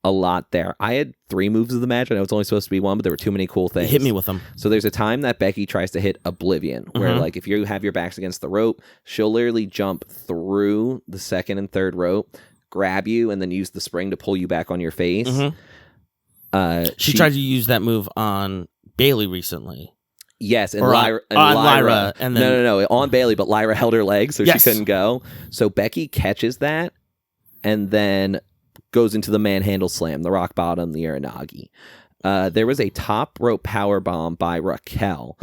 S2: a lot there. I had 3 moves of the match. I know it's only supposed to be 1, but there were too many cool things.
S1: Hit me with them.
S2: So there's a time that Becky tries to hit Oblivion, where like if you have your backs against the rope, she'll literally jump through the second and third rope, grab you, and then use the spring to pull you back on your face.
S1: She tried to use that move on Bailey recently.
S2: Yes, and
S1: Lyra. And then,
S2: no, on Bailey, but Lyra held her leg, so she couldn't go. So Becky catches that, and then goes into the manhandle slam, the rock bottom, the Uranagi. There was a top rope power bomb by Raquel,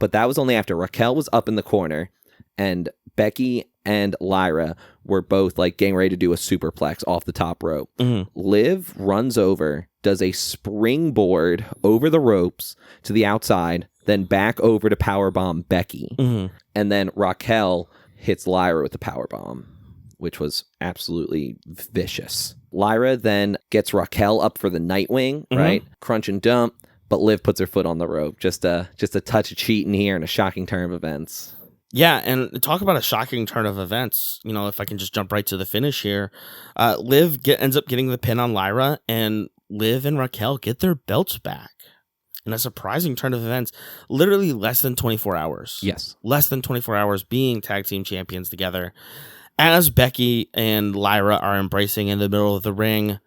S2: but that was only after Raquel was up in the corner, and Becky and Lyra were both like getting ready to do a superplex off the top rope. Liv runs over, does a springboard over the ropes to the outside, then back over to powerbomb Becky. And then Raquel hits Lyra with the powerbomb, which was absolutely vicious. Lyra then gets Raquel up for the Nightwing, right? Crunch and dump, but Liv puts her foot on the rope. Just a touch of cheating here and a shocking turn of events.
S1: Yeah, and talk about a shocking turn of events. You know, if I can just jump right to the finish here. Liv ends up getting the pin on Lyra, and Liv and Raquel get their belts back. In a surprising turn of events, literally less than 24 hours.
S2: Yes.
S1: Less than 24 hours being tag team champions together. As Becky and Lyra are embracing in the middle of the ring,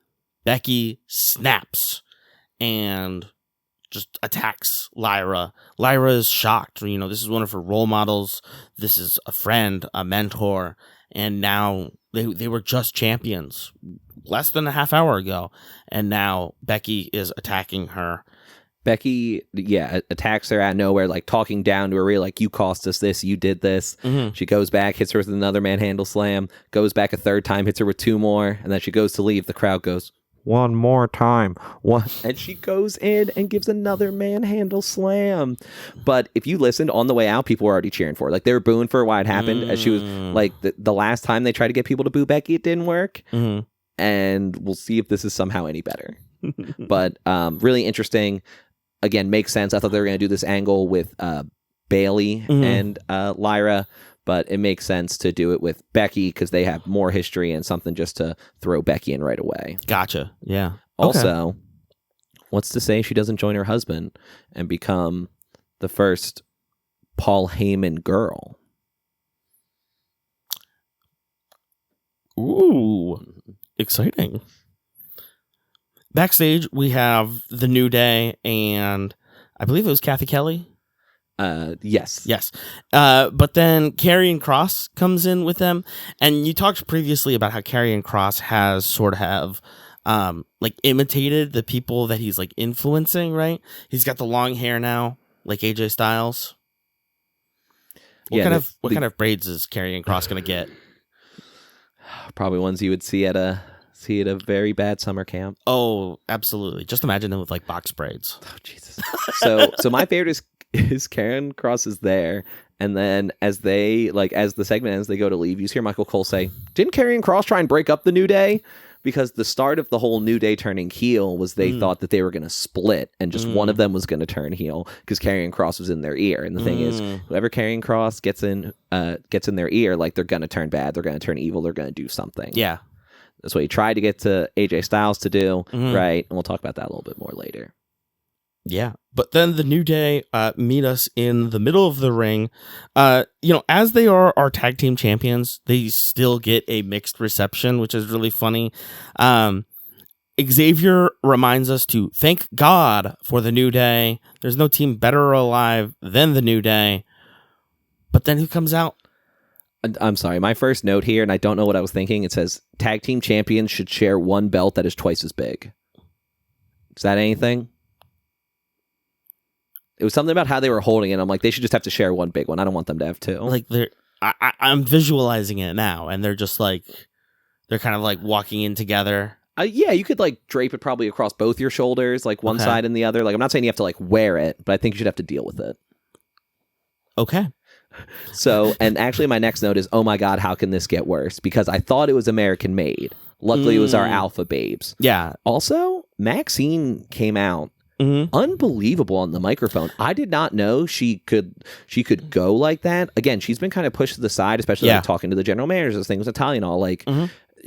S1: Becky snaps and just attacks Lyra. Lyra is shocked. You know, this is one of her role models. This is a friend, a mentor. And now they were just champions less than a half hour ago. And now Becky is attacking her.
S2: Becky, attacks her out of nowhere, like talking down to her, really like, you cost us this, you did this. She goes back, hits her with another manhandle slam, goes back a third time, hits her with 2 more, and then she goes to leave. The crowd goes, 1 more time. And she goes in and gives another manhandle slam. But if you listened on the way out, people were already cheering for her. Like, they were booing for why it happened. As she was like, the last time they tried to get people to boo Becky, it didn't work. And we'll see if this is somehow any better. But really interesting. Again, makes sense. I thought they were going to do this angle with Bailey and Lyra, but it makes sense to do it with Becky because they have more history and something just to throw Becky in right away.
S1: Gotcha. Yeah.
S2: Also, what's to say she doesn't join her husband and become the first Paul Heyman girl?
S1: Ooh, exciting. Backstage, we have the New Day, and I believe it was Kathy Kelly.
S2: Yes.
S1: But then Karrion Kross comes in with them, and you talked previously about how Karrion Kross has sort of like imitated the people that he's like influencing, right? He's got the long hair now, like AJ Styles. What kind of braids is Karrion Kross gonna get?
S2: Probably ones you would see at a very bad summer camp.
S1: Oh, absolutely. Just imagine them with like box braids.
S2: Oh, Jesus. So my favorite is Karrion Kross is there, and then as the segment ends, they go to leave. You hear Michael Cole say, "Didn't Karrion Kross try and break up the New Day?" Because the start of the whole New Day turning heel was they thought that they were going to split, and just one of them was going to turn heel because Karrion Kross was in their ear. And the thing is, whoever Karrion Kross gets in their ear, like they're going to turn bad, they're going to turn evil, they're going to do something.
S1: Yeah.
S2: That's what he tried to get to AJ Styles to do, right? And we'll talk about that a little bit more later.
S1: Yeah. But then the New Day meet us in the middle of the ring. As they are our tag team champions, they still get a mixed reception, which is really funny. Xavier reminds us to thank God for the New Day. There's no team better alive than the New Day. But then who comes out?
S2: I'm sorry, my first note here, and I don't know what I was thinking, it says, tag team champions should share one belt that is twice as big. Is that anything? It was something about how they were holding it. I'm like, they should just have to share one big one. I don't want them to have 2.
S1: Like, I'm visualizing it now, and they're just like, they're kind of like walking in together.
S2: Yeah, you could like drape it probably across both your shoulders, like one side and the other. Like, I'm not saying you have to like wear it, but I think you should have to deal with it.
S1: Okay.
S2: So, and actually my next note is, oh my God, how can this get worse? Because I thought it was American made. Luckily, it was our Alpha Babes.
S1: Yeah.
S2: Also, Maxine came out unbelievable on the microphone. I did not know she could go like that. Again, she's been kind of pushed to the side, especially like talking to the general managers. This thing was Italian, all like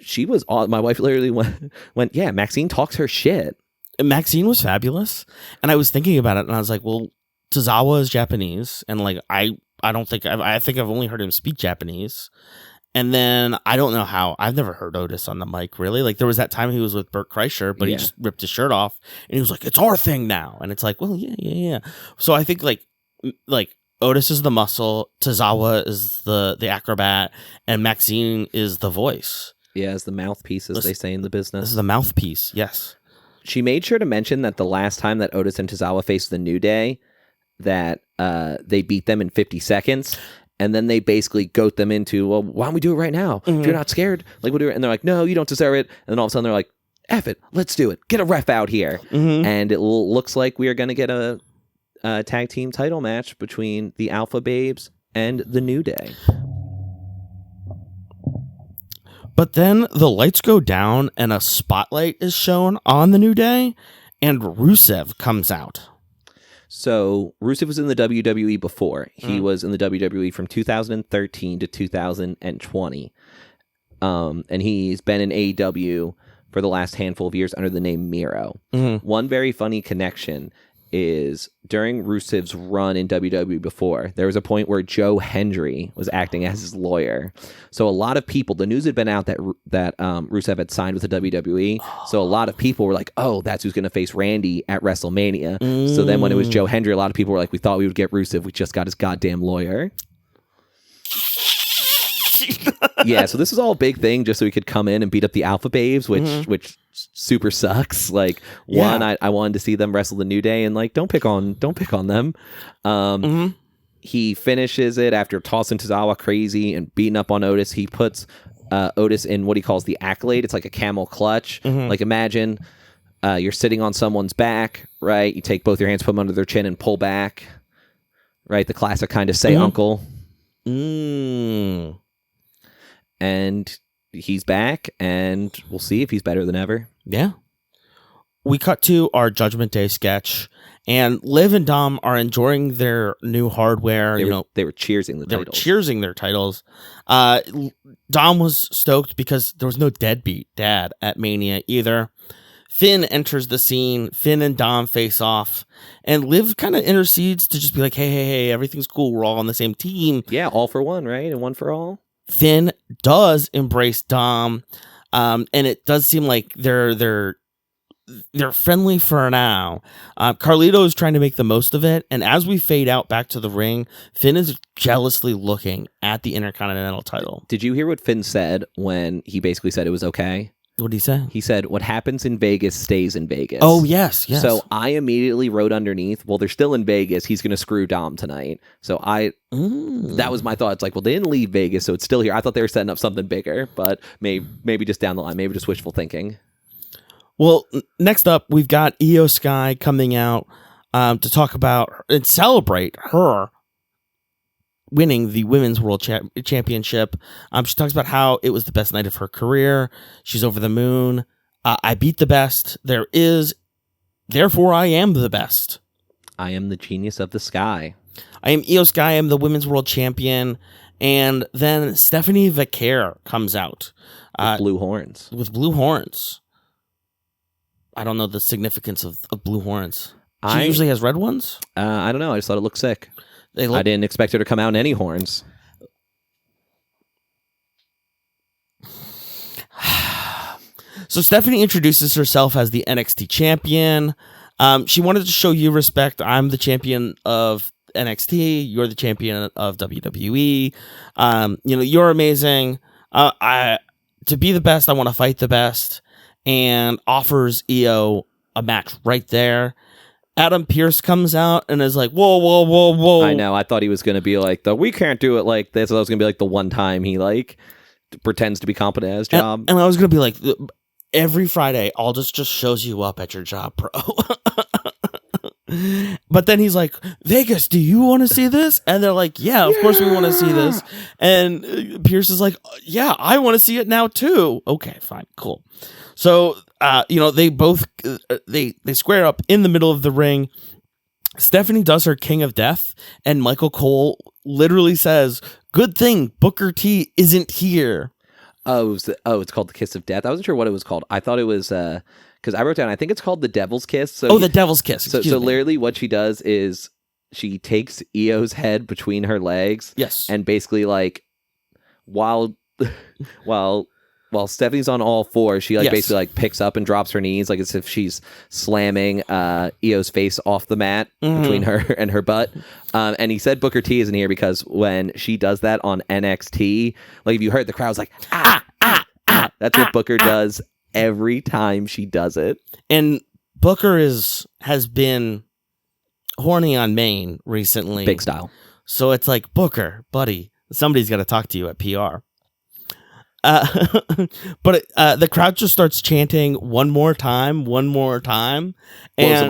S2: she was. My wife literally went, yeah, Maxine talks her shit.
S1: Maxine was fabulous, and I was thinking about it, and I was like, well, Tozawa is Japanese, and like I think I've only heard him speak Japanese. And then I don't know how. I've never heard Otis on the mic, really. Like, there was that time he was with Burt Kreischer, but he just ripped his shirt off, and he was like, it's our thing now. And it's like, well, yeah. So I think, like Otis is the muscle, Tozawa is the acrobat, and Maxine is the voice.
S2: Yeah, as the mouthpiece, as they say in the business.
S1: This is the mouthpiece, yes.
S2: She made sure to mention that the last time that Otis and Tozawa faced the New Day, that they beat them in 50 seconds. And then they basically goat them into, well, why don't we do it right now? If you're not scared, like we'll do it. And they're like, no, you don't deserve it. And then all of a sudden they're like, F it, let's do it. Get a ref out here. And it looks like we are going to get a tag team title match between the Alpha Babes and the New Day.
S1: But then the lights go down and a spotlight is shown on the New Day, and Rusev comes out.
S2: So Rusev was in the WWE before. He was in the WWE from 2013 to 2020. And he's been in AEW for the last handful of years under the name Miro. One very funny connection is during Rusev's run in WWE before, there was a point where Joe Hendry was acting as his lawyer. So a lot of people, the news had been out that Rusev had signed with the WWE. So a lot of people were like, oh, that's who's going to face Randy at WrestleMania. So then when it was Joe Hendry, a lot of people were like, we thought we would get Rusev. We just got his goddamn lawyer. Yeah, so this is all a big thing just so we could come in and beat up the Alpha Babes, which super sucks. Like, one, I wanted to see them wrestle the New Day, and like, don't pick on them. He finishes it after tossing Tozawa crazy and beating up on Otis. He puts Otis in what he calls the accolade. It's like a camel clutch. Like, imagine you're sitting on someone's back, right? You take both your hands, put them under their chin, and pull back. Right, the classic kind of say uncle. And he's back, and we'll see if he's better than ever.
S1: Yeah. We cut to our Judgment Day sketch, and Liv and Dom are enjoying their new hardware.
S2: They were cheersing the titles.
S1: They were cheersing their titles. Dom was stoked because there was no deadbeat dad at Mania either. Finn enters the scene. Finn and Dom face off, and Liv kind of intercedes to just be like, hey, everything's cool. We're all on the same team.
S2: Yeah, all for one, right? And one for all.
S1: Finn does embrace Dom, and it does seem like they're friendly for now. Carlito is trying to make the most of it, and as we fade out back to the ring, Finn is jealously looking at the Intercontinental title.
S2: Did you hear what Finn said when he basically said it was okay?
S1: What did he say?
S2: He said, what happens in Vegas stays in Vegas.
S1: Oh, yes.
S2: So I immediately wrote underneath, well, they're still in Vegas. He's going to screw Dom tonight. So that was my thought. It's like, well, they didn't leave Vegas, so it's still here. I thought they were setting up something bigger, but maybe just down the line, maybe just wishful thinking.
S1: Well, next up, we've got Io Sky coming out to talk about and celebrate her winning the Women's World Championship. She talks about how it was the best night of her career. She's over the moon. I beat the best there is. Therefore, I am the best.
S2: I am the genius of the sky.
S1: I am Io Sky. I am the Women's World Champion. And then Stephanie Vaquer comes out.
S2: With blue horns.
S1: With blue horns. I don't know the significance of blue horns. She usually has red ones?
S2: I don't know. I just thought it looked sick. I didn't expect her to come out in any horns.
S1: So Stephanie introduces herself as the NXT champion. She wanted to show you respect. I'm the champion of NXT. You're the champion of WWE. You're amazing. To be the best, I want to fight the best. And offers Io a match right there. Adam Pearce comes out and is like, whoa.
S2: I know. I thought he was going to be like, we can't do it like this. I was going to be like the one time he like pretends to be competent at his job.
S1: And I was going to be like, every Friday, Aldous just shows you up at your job, bro. But then he's like, Vegas, do you want to see this? And they're like, yeah, of course we want to see this. And Pierce is like, yeah, I want to see it now too. Okay, fine, cool. So, they both, they square up in the middle of the ring. Stephanie does her King of Death, and Michael Cole literally says, good thing Booker T isn't here.
S2: It's called the Kiss of Death. I wasn't sure what it was called. I thought it was because I wrote down, I think it's called the Devil's Kiss. So
S1: the Devil's Kiss.
S2: So literally what she does is she takes Io's head between her legs.
S1: Yes. And
S2: basically like while Stephanie's on all fours, she basically like picks up and drops her knees like as if she's slamming Io's face off the mat between her and her butt. And he said Booker T isn't here because when she does that on NXT, like if you heard the crowd's like, ah, ah, ah. That's what Booker does every time she does it.
S1: And Booker has been horny on Maine recently.
S2: Big style.
S1: So it's like, Booker, buddy, somebody's got to talk to you at PR. But the crowd just starts chanting one more time.
S2: Blows him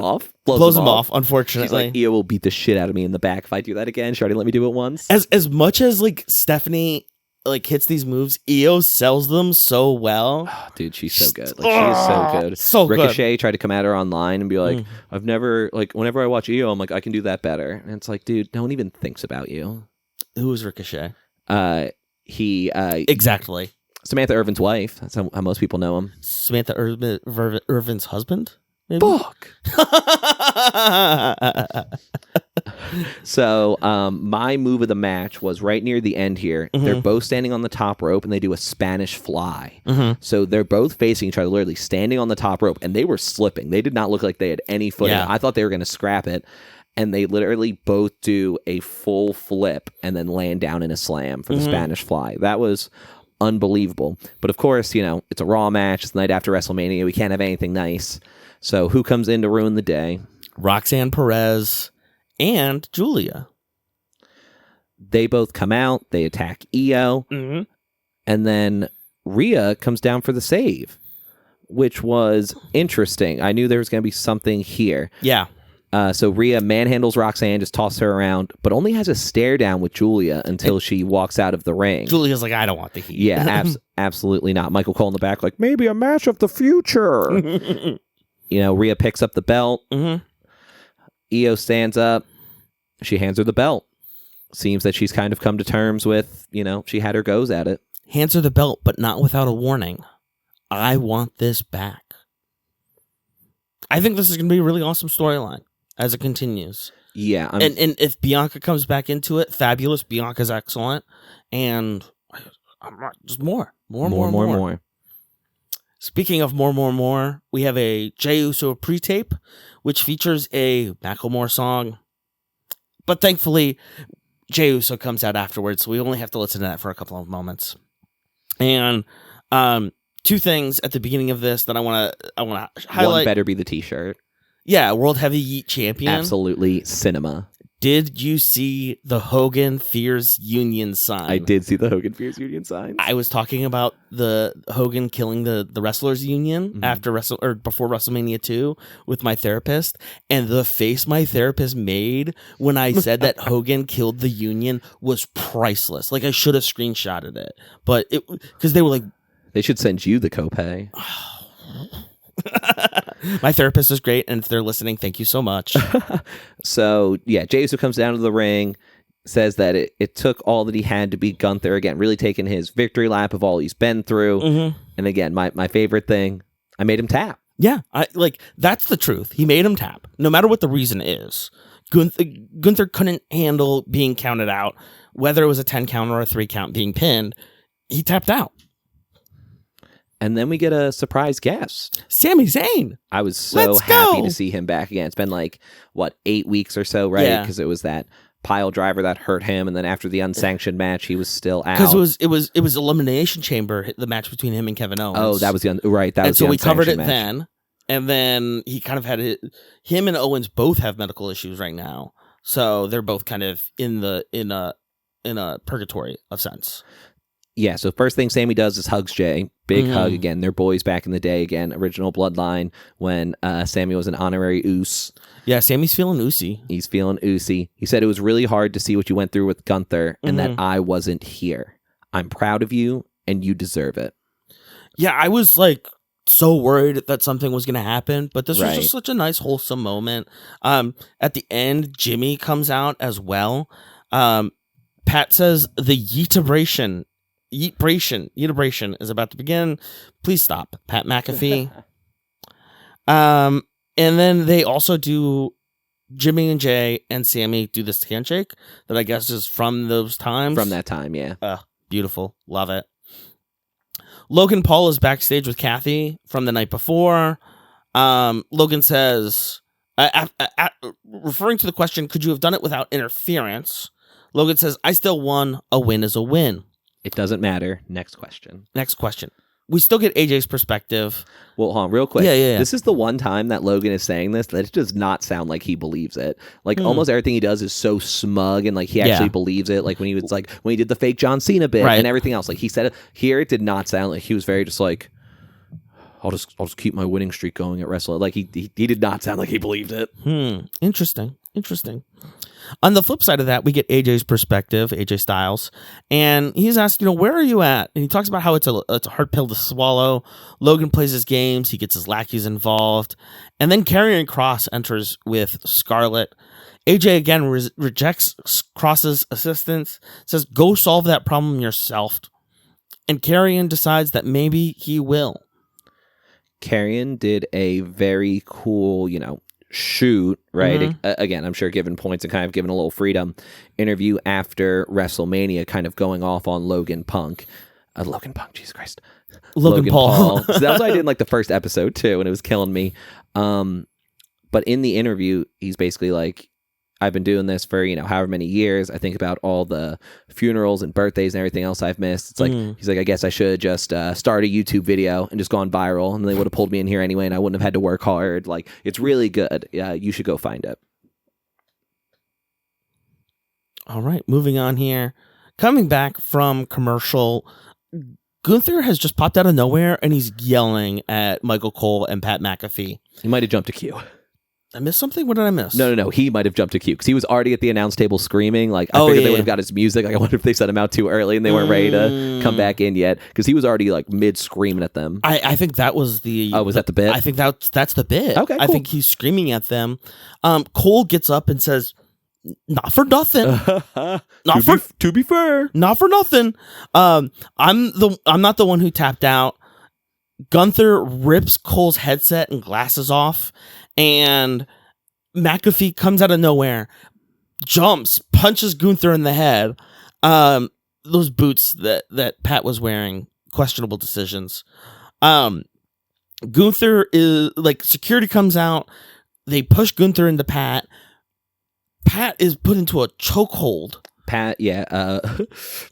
S2: off.
S1: Blows him off, unfortunately.
S2: She's like, Io will beat the shit out of me in the back if I do that again. She already let me do it once.
S1: As much as like Stephanie like hits these moves, Io sells them so well.
S2: Oh, dude, she's so good. Like she's so good.
S1: So
S2: Ricochet
S1: good.
S2: Tried to come at her online and be like, I've never like whenever I watch Io, I'm like, I can do that better. And it's like, dude, no one even thinks about you.
S1: Who is Ricochet?
S2: Exactly. Samantha Irvin's wife. That's how most people know him.
S1: Samantha Irvin's husband? Maybe?
S2: Fuck. So, my move of the match was right near the end here. They're both standing on the top rope and they do a Spanish fly. So they're both facing each other, literally standing on the top rope, and they were slipping. They did not look like they had any footing.
S1: Yeah.
S2: I thought they were going to scrap it. And they literally both do a full flip and then land down in a slam for the Spanish fly. That was unbelievable. But of course, it's a Raw match. It's the night after WrestleMania. We can't have anything nice. So who comes in to ruin the day?
S1: Roxanne Perez and Julia.
S2: They both come out. They attack Io. And then Rhea comes down for the save, which was interesting. I knew there was going to be something here.
S1: Yeah.
S2: So Rhea manhandles Roxanne, just tosses her around, but only has a stare down with Julia until she walks out of the ring.
S1: Julia's like, I don't want the heat.
S2: Yeah, absolutely not. Michael Cole in the back, like, maybe a match of the future. Rhea picks up the belt. Io stands up. She hands her the belt. Seems that she's kind of come to terms with, she had her goes at it.
S1: Hands her the belt, but not without a warning. I want this back. I think this is going to be a really awesome storyline as it continues.
S2: Yeah.
S1: And if Bianca comes back into it, fabulous. Bianca's excellent. And just more. Speaking of more, we have a Jey Uso pre-tape, which features a Macklemore song. But thankfully, Jey Uso comes out afterwards, so we only have to listen to that for a couple of moments. And two things at the beginning of this that I want to highlight.
S2: One better be the t-shirt.
S1: Yeah, World Heavyweight Champion.
S2: Absolutely cinema.
S1: Did you see the Hogan Fears Union sign?
S2: I did see the Hogan Fears Union sign.
S1: I was talking about the Hogan killing the Wrestlers Union before WrestleMania 2 with my therapist, and the face my therapist made when I said that Hogan killed the Union was priceless. Like, I should have screenshotted it, but because they were like,
S2: they should send you the copay.
S1: My therapist is great, and if they're listening, thank you so much.
S2: So, yeah, Jey Uso comes down to the ring, says that it took all that he had to beat Gunther again, really taking his victory lap of all he's been through. And again, my favorite thing, I made him tap.
S1: Yeah, that's the truth. He made him tap, no matter what the reason is. Gunther couldn't handle being counted out, whether it was a 10 count or a 3 count being pinned. He tapped out.
S2: And then we get a surprise guest.
S1: Sami Zayn.
S2: I was so happy to see him back again. It's been 8 weeks or so, right?
S1: Yeah.
S2: Because it was that pile driver that hurt him, and then after the unsanctioned match, he was still out.
S1: Because it was Elimination Chamber, the match between him and Kevin Owens.
S2: Oh, that was the right. That
S1: and
S2: was
S1: so
S2: the
S1: we covered it
S2: match.
S1: then, and then he kind of had him and Owens both have medical issues right now, so they're both kind of in a purgatory of sense.
S2: Yeah, so first thing Sammy does is hugs Jay. Big hug again. They're boys back in the day again. Original bloodline when Sammy was an honorary Oos.
S1: Yeah, Sammy's feeling oosy.
S2: He's feeling oosy. He said it was really hard to see what you went through with Gunther and that I wasn't here. I'm proud of you and you deserve it.
S1: Yeah, I was like so worried that something was going to happen, but this was just such a nice, wholesome moment. At the end, Jimmy comes out as well. Pat says the yeetabration is about to begin. Please stop, Pat McAfee. And then they also do, Jimmy and Jay and Sammy do this handshake that I guess is from those times.
S2: From that time, yeah.
S1: Beautiful. Love it. Logan Paul is backstage with Kathy from the night before. Logan says, referring to the question, could you have done it without interference? Logan says, I still won. A win is a win.
S2: It doesn't matter. Next question.
S1: We still get AJ's perspective.
S2: Well, hold on, real quick.
S1: Yeah.
S2: This is the one time that Logan is saying this that it does not sound like he believes it. Like almost everything he does is so smug and like he actually believes it. Like when he did the fake John Cena bit and everything else. Like he said it here, it did not sound like he was very just like, I'll just keep my winning streak going at wrestling. Like he did not sound like he believed it.
S1: Interesting. On the flip side of that, we get AJ's perspective, AJ Styles, and he's asked, where are you at? And he talks about how it's a hard pill to swallow. Logan plays his games, he gets his lackeys involved, and then Karrion Kross enters with Scarlett. AJ again rejects Kross's assistance, says, "Go solve that problem yourself." And Karrion decides that maybe he will.
S2: Karrion did a very cool, shoot, right? Again, I'm sure given points and kind of given a little freedom. Interview after WrestleMania, kind of going off on Logan Punk, Jesus Christ.
S1: Logan Paul.
S2: So that was what I did in like the first episode too, and it was killing me. But in the interview, he's basically like, I've been doing this for, however many years. I think about all the funerals and birthdays and everything else I've missed. It's like, he's like, I guess I should just start a YouTube video and just gone viral. And they would have pulled me in here anyway, and I wouldn't have had to work hard. Like, it's really good. Yeah, you should go find it.
S1: All right, moving on here. Coming back from commercial, Gunther has just popped out of nowhere, and he's yelling at Michael Cole and Pat McAfee.
S2: He might have jumped a queue.
S1: I missed something? What did I miss?
S2: No. He might have jumped a queue because he was already at the announce table screaming. Like, I figured they would have got his music. Like, I wonder if they set him out too early and they weren't ready to come back in yet because he was already like mid screaming at them.
S1: I think that was the.
S2: Oh, was that the bit?
S1: I think that's the bit.
S2: Okay, cool.
S1: I think he's screaming at them. Cole gets up and says, "Not for nothing.
S2: To be fair,
S1: not for nothing. I'm not the one who tapped out." Gunther rips Cole's headset and glasses off, and McAfee comes out of nowhere, jumps, punches Gunther in the head. Those boots that Pat was wearing, questionable decisions. Gunther is like, security comes out. They push Gunther into Pat. Pat is put into a chokehold.
S2: Pat, yeah.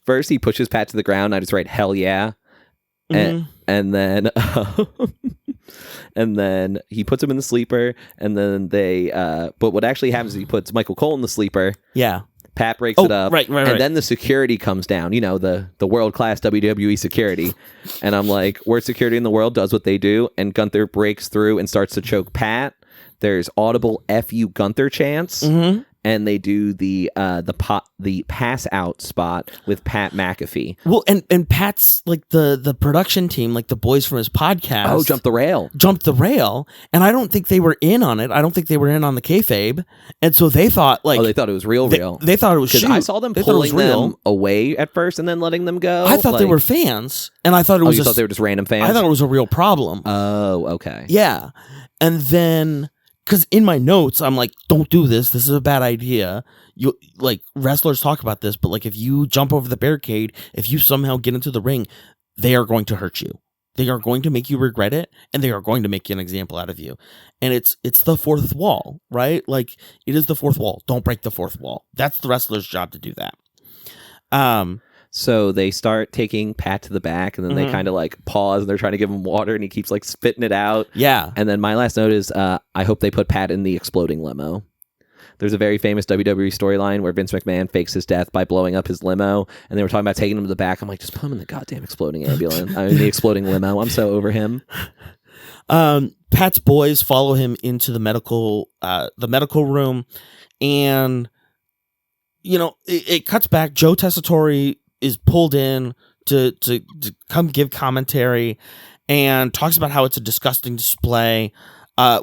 S2: First he pushes Pat to the ground. I just write hell yeah, and then. And then he puts him in the sleeper, and then they. But what actually happens is he puts Michael Cole in the sleeper.
S1: Yeah.
S2: Pat breaks it up.
S1: Right.
S2: And then the security comes down. The world-class WWE security. And I'm like, worst security in the world does what they do. And Gunther breaks through and starts to choke Pat. There's audible "F you Gunther" chants. And they do the pass out spot with Pat McAfee.
S1: Well, and Pat's like the production team, like the boys from his podcast.
S2: Oh, jumped the rail. And I don't think they were in on it. I don't think they were in on the kayfabe. And so they thought like, they thought it was real.
S1: They thought it was shoot.
S2: I saw them pulling them away at first and then letting them go.
S1: I thought they were fans, and I thought it was.
S2: You thought they were just random fans?
S1: I thought it was a real problem.
S2: Oh, okay.
S1: Yeah, and then. Because in my notes, I'm like, don't do this. This is a bad idea. You like wrestlers talk about this, but like if you jump over the barricade, if you somehow get into the ring, they are going to hurt you. They are going to make you regret it, and they are going to make an example out of you. And it's the fourth wall, right? Like it is the fourth wall. Don't break the fourth wall. That's the wrestler's job to do that.
S2: So they start taking Pat to the back, and then they kind of like pause, and they're trying to give him water, and he keeps like spitting it out.
S1: Yeah.
S2: And then my last note is, I hope they put Pat in the exploding limo. There's a very famous WWE storyline where Vince McMahon fakes his death by blowing up his limo, and they were talking about taking him to the back. I'm like, just put him in the goddamn exploding ambulance. I mean, the exploding limo. I'm so over him.
S1: Pat's boys follow him into the medical room, and it cuts back. Joe Tessitore is pulled in to come give commentary and talks about how it's a disgusting display.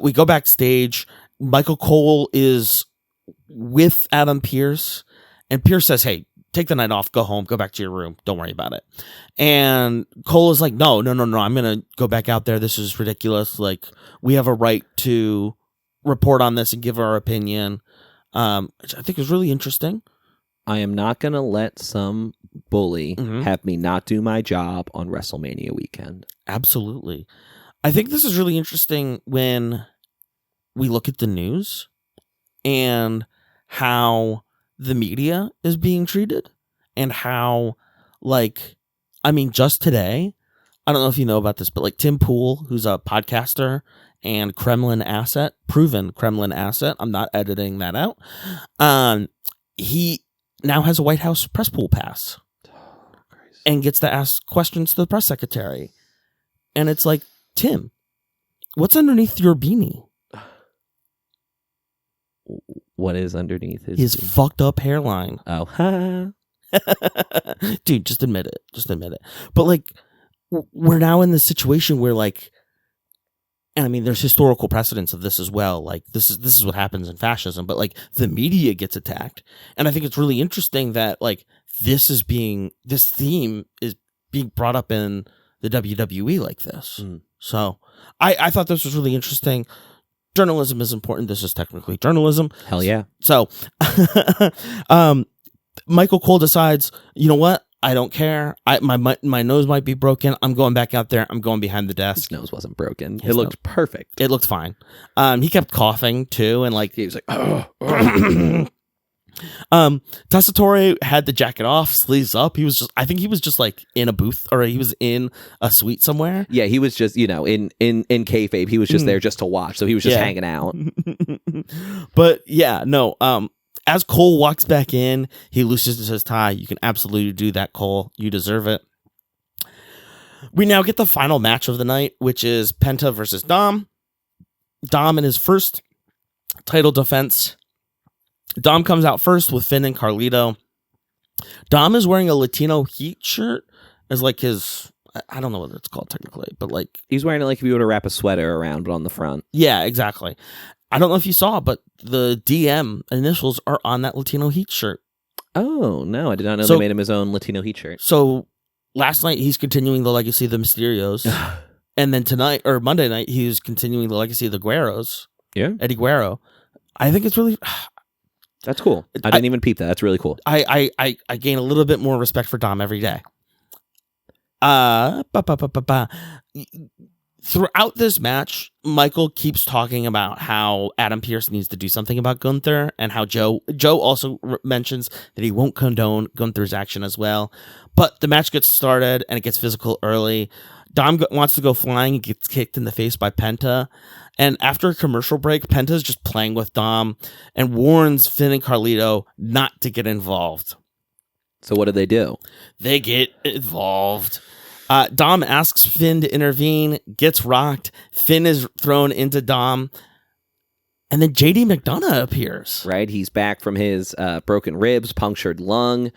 S1: We go backstage. Michael Cole is with Adam Pearce, and Pearce says, "Hey, take the night off, go home, go back to your room. Don't worry about it." And Cole is like, no, I'm going to go back out there. This is ridiculous. Like, we have a right to report on this and give our opinion. Which I think is really interesting.
S2: I am not going to let some bully have me not do my job on WrestleMania weekend.
S1: Absolutely. I think this is really interesting when we look at the news and how the media is being treated, and how, just today, I don't know if you know about this, but Tim Pool, who's a podcaster and proven Kremlin asset, I'm not editing that out. He now has a White House press pool pass and gets to ask questions to the press secretary. And it's like, Tim, what's underneath your beanie?
S2: What is underneath
S1: his fucked up hairline?
S2: Oh,
S1: dude, just admit it. But we're now in this situation where and I mean, there's historical precedence of this as well. This is what happens in fascism, but the media gets attacked. And I think it's really interesting that this theme is being brought up in the WWE like this. So I thought this was really interesting. Journalism is important. This is technically journalism.
S2: Hell yeah.
S1: So, Michael Cole decides, you know what? I don't care. My nose might be broken. I'm going back out there. I'm going behind the desk.
S2: His nose wasn't broken. It looked perfect.
S1: It looked fine. He kept coughing too, and he was like, oh. Tessitore had the jacket off, sleeves up. I think he was just in a booth, or he was in a suite somewhere.
S2: Yeah, he was just, in kayfabe, he was just there just to watch. So he was just hanging out.
S1: But yeah, no. As Cole walks back in, he loosens his tie. You can absolutely do that, Cole. You deserve it. We now get the final match of the night, which is Penta versus Dom. Dom in his first title defense. Dom comes out first with Finn and Carlito. Dom is wearing a Latino Heat shirt as his, I don't know what it's called technically, but
S2: he's wearing it if you were to wrap a sweater around, but on the front.
S1: Yeah, exactly. I don't know if you saw, but the DM initials are on that Latino Heat shirt.
S2: Oh, no, I did not know they made him his own Latino Heat shirt.
S1: So last night he's continuing the legacy of the Mysterios. And then tonight, or Monday night, he's continuing the legacy of the Guerreros.
S2: Yeah.
S1: Eddie Guerrero. I think it's really...
S2: That's cool. I didn't even peep that. That's really cool.
S1: I gain a little bit more respect for Dom every day. Throughout this match, Michael keeps talking about how Adam Pearce needs to do something about Gunther, and how Joe also mentions that he won't condone Gunther's action as well. But the match gets started and it gets physical early. Dom wants to go flying and gets kicked in the face by Penta. And after a commercial break, Penta's just playing with Dom and warns Finn and Carlito not to get involved.
S2: So what do?
S1: They get involved. Dom asks Finn to intervene, gets rocked. Finn is thrown into Dom. And then JD McDonough appears.
S2: Right? He's back from his broken ribs, punctured lung,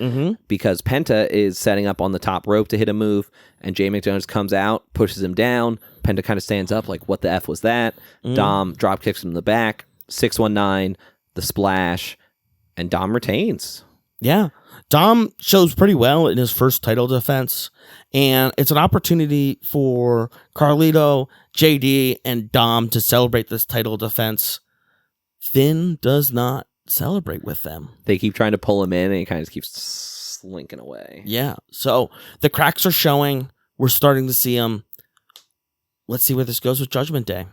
S2: because Penta is setting up on the top rope to hit a move. And JD McDonough comes out, pushes him down. Penta kind of stands up what the F was that? Dom drop kicks him in the back. 619, the splash, and Dom retains.
S1: Yeah. Dom shows pretty well in his first title defense, and it's an opportunity for Carlito, JD, and Dom to celebrate this title defense. Finn does not celebrate with them.
S2: They keep trying to pull him in, and he kind of keeps slinking away.
S1: Yeah, so the cracks are showing. We're starting to see them. Let's see where this goes with Judgment Day.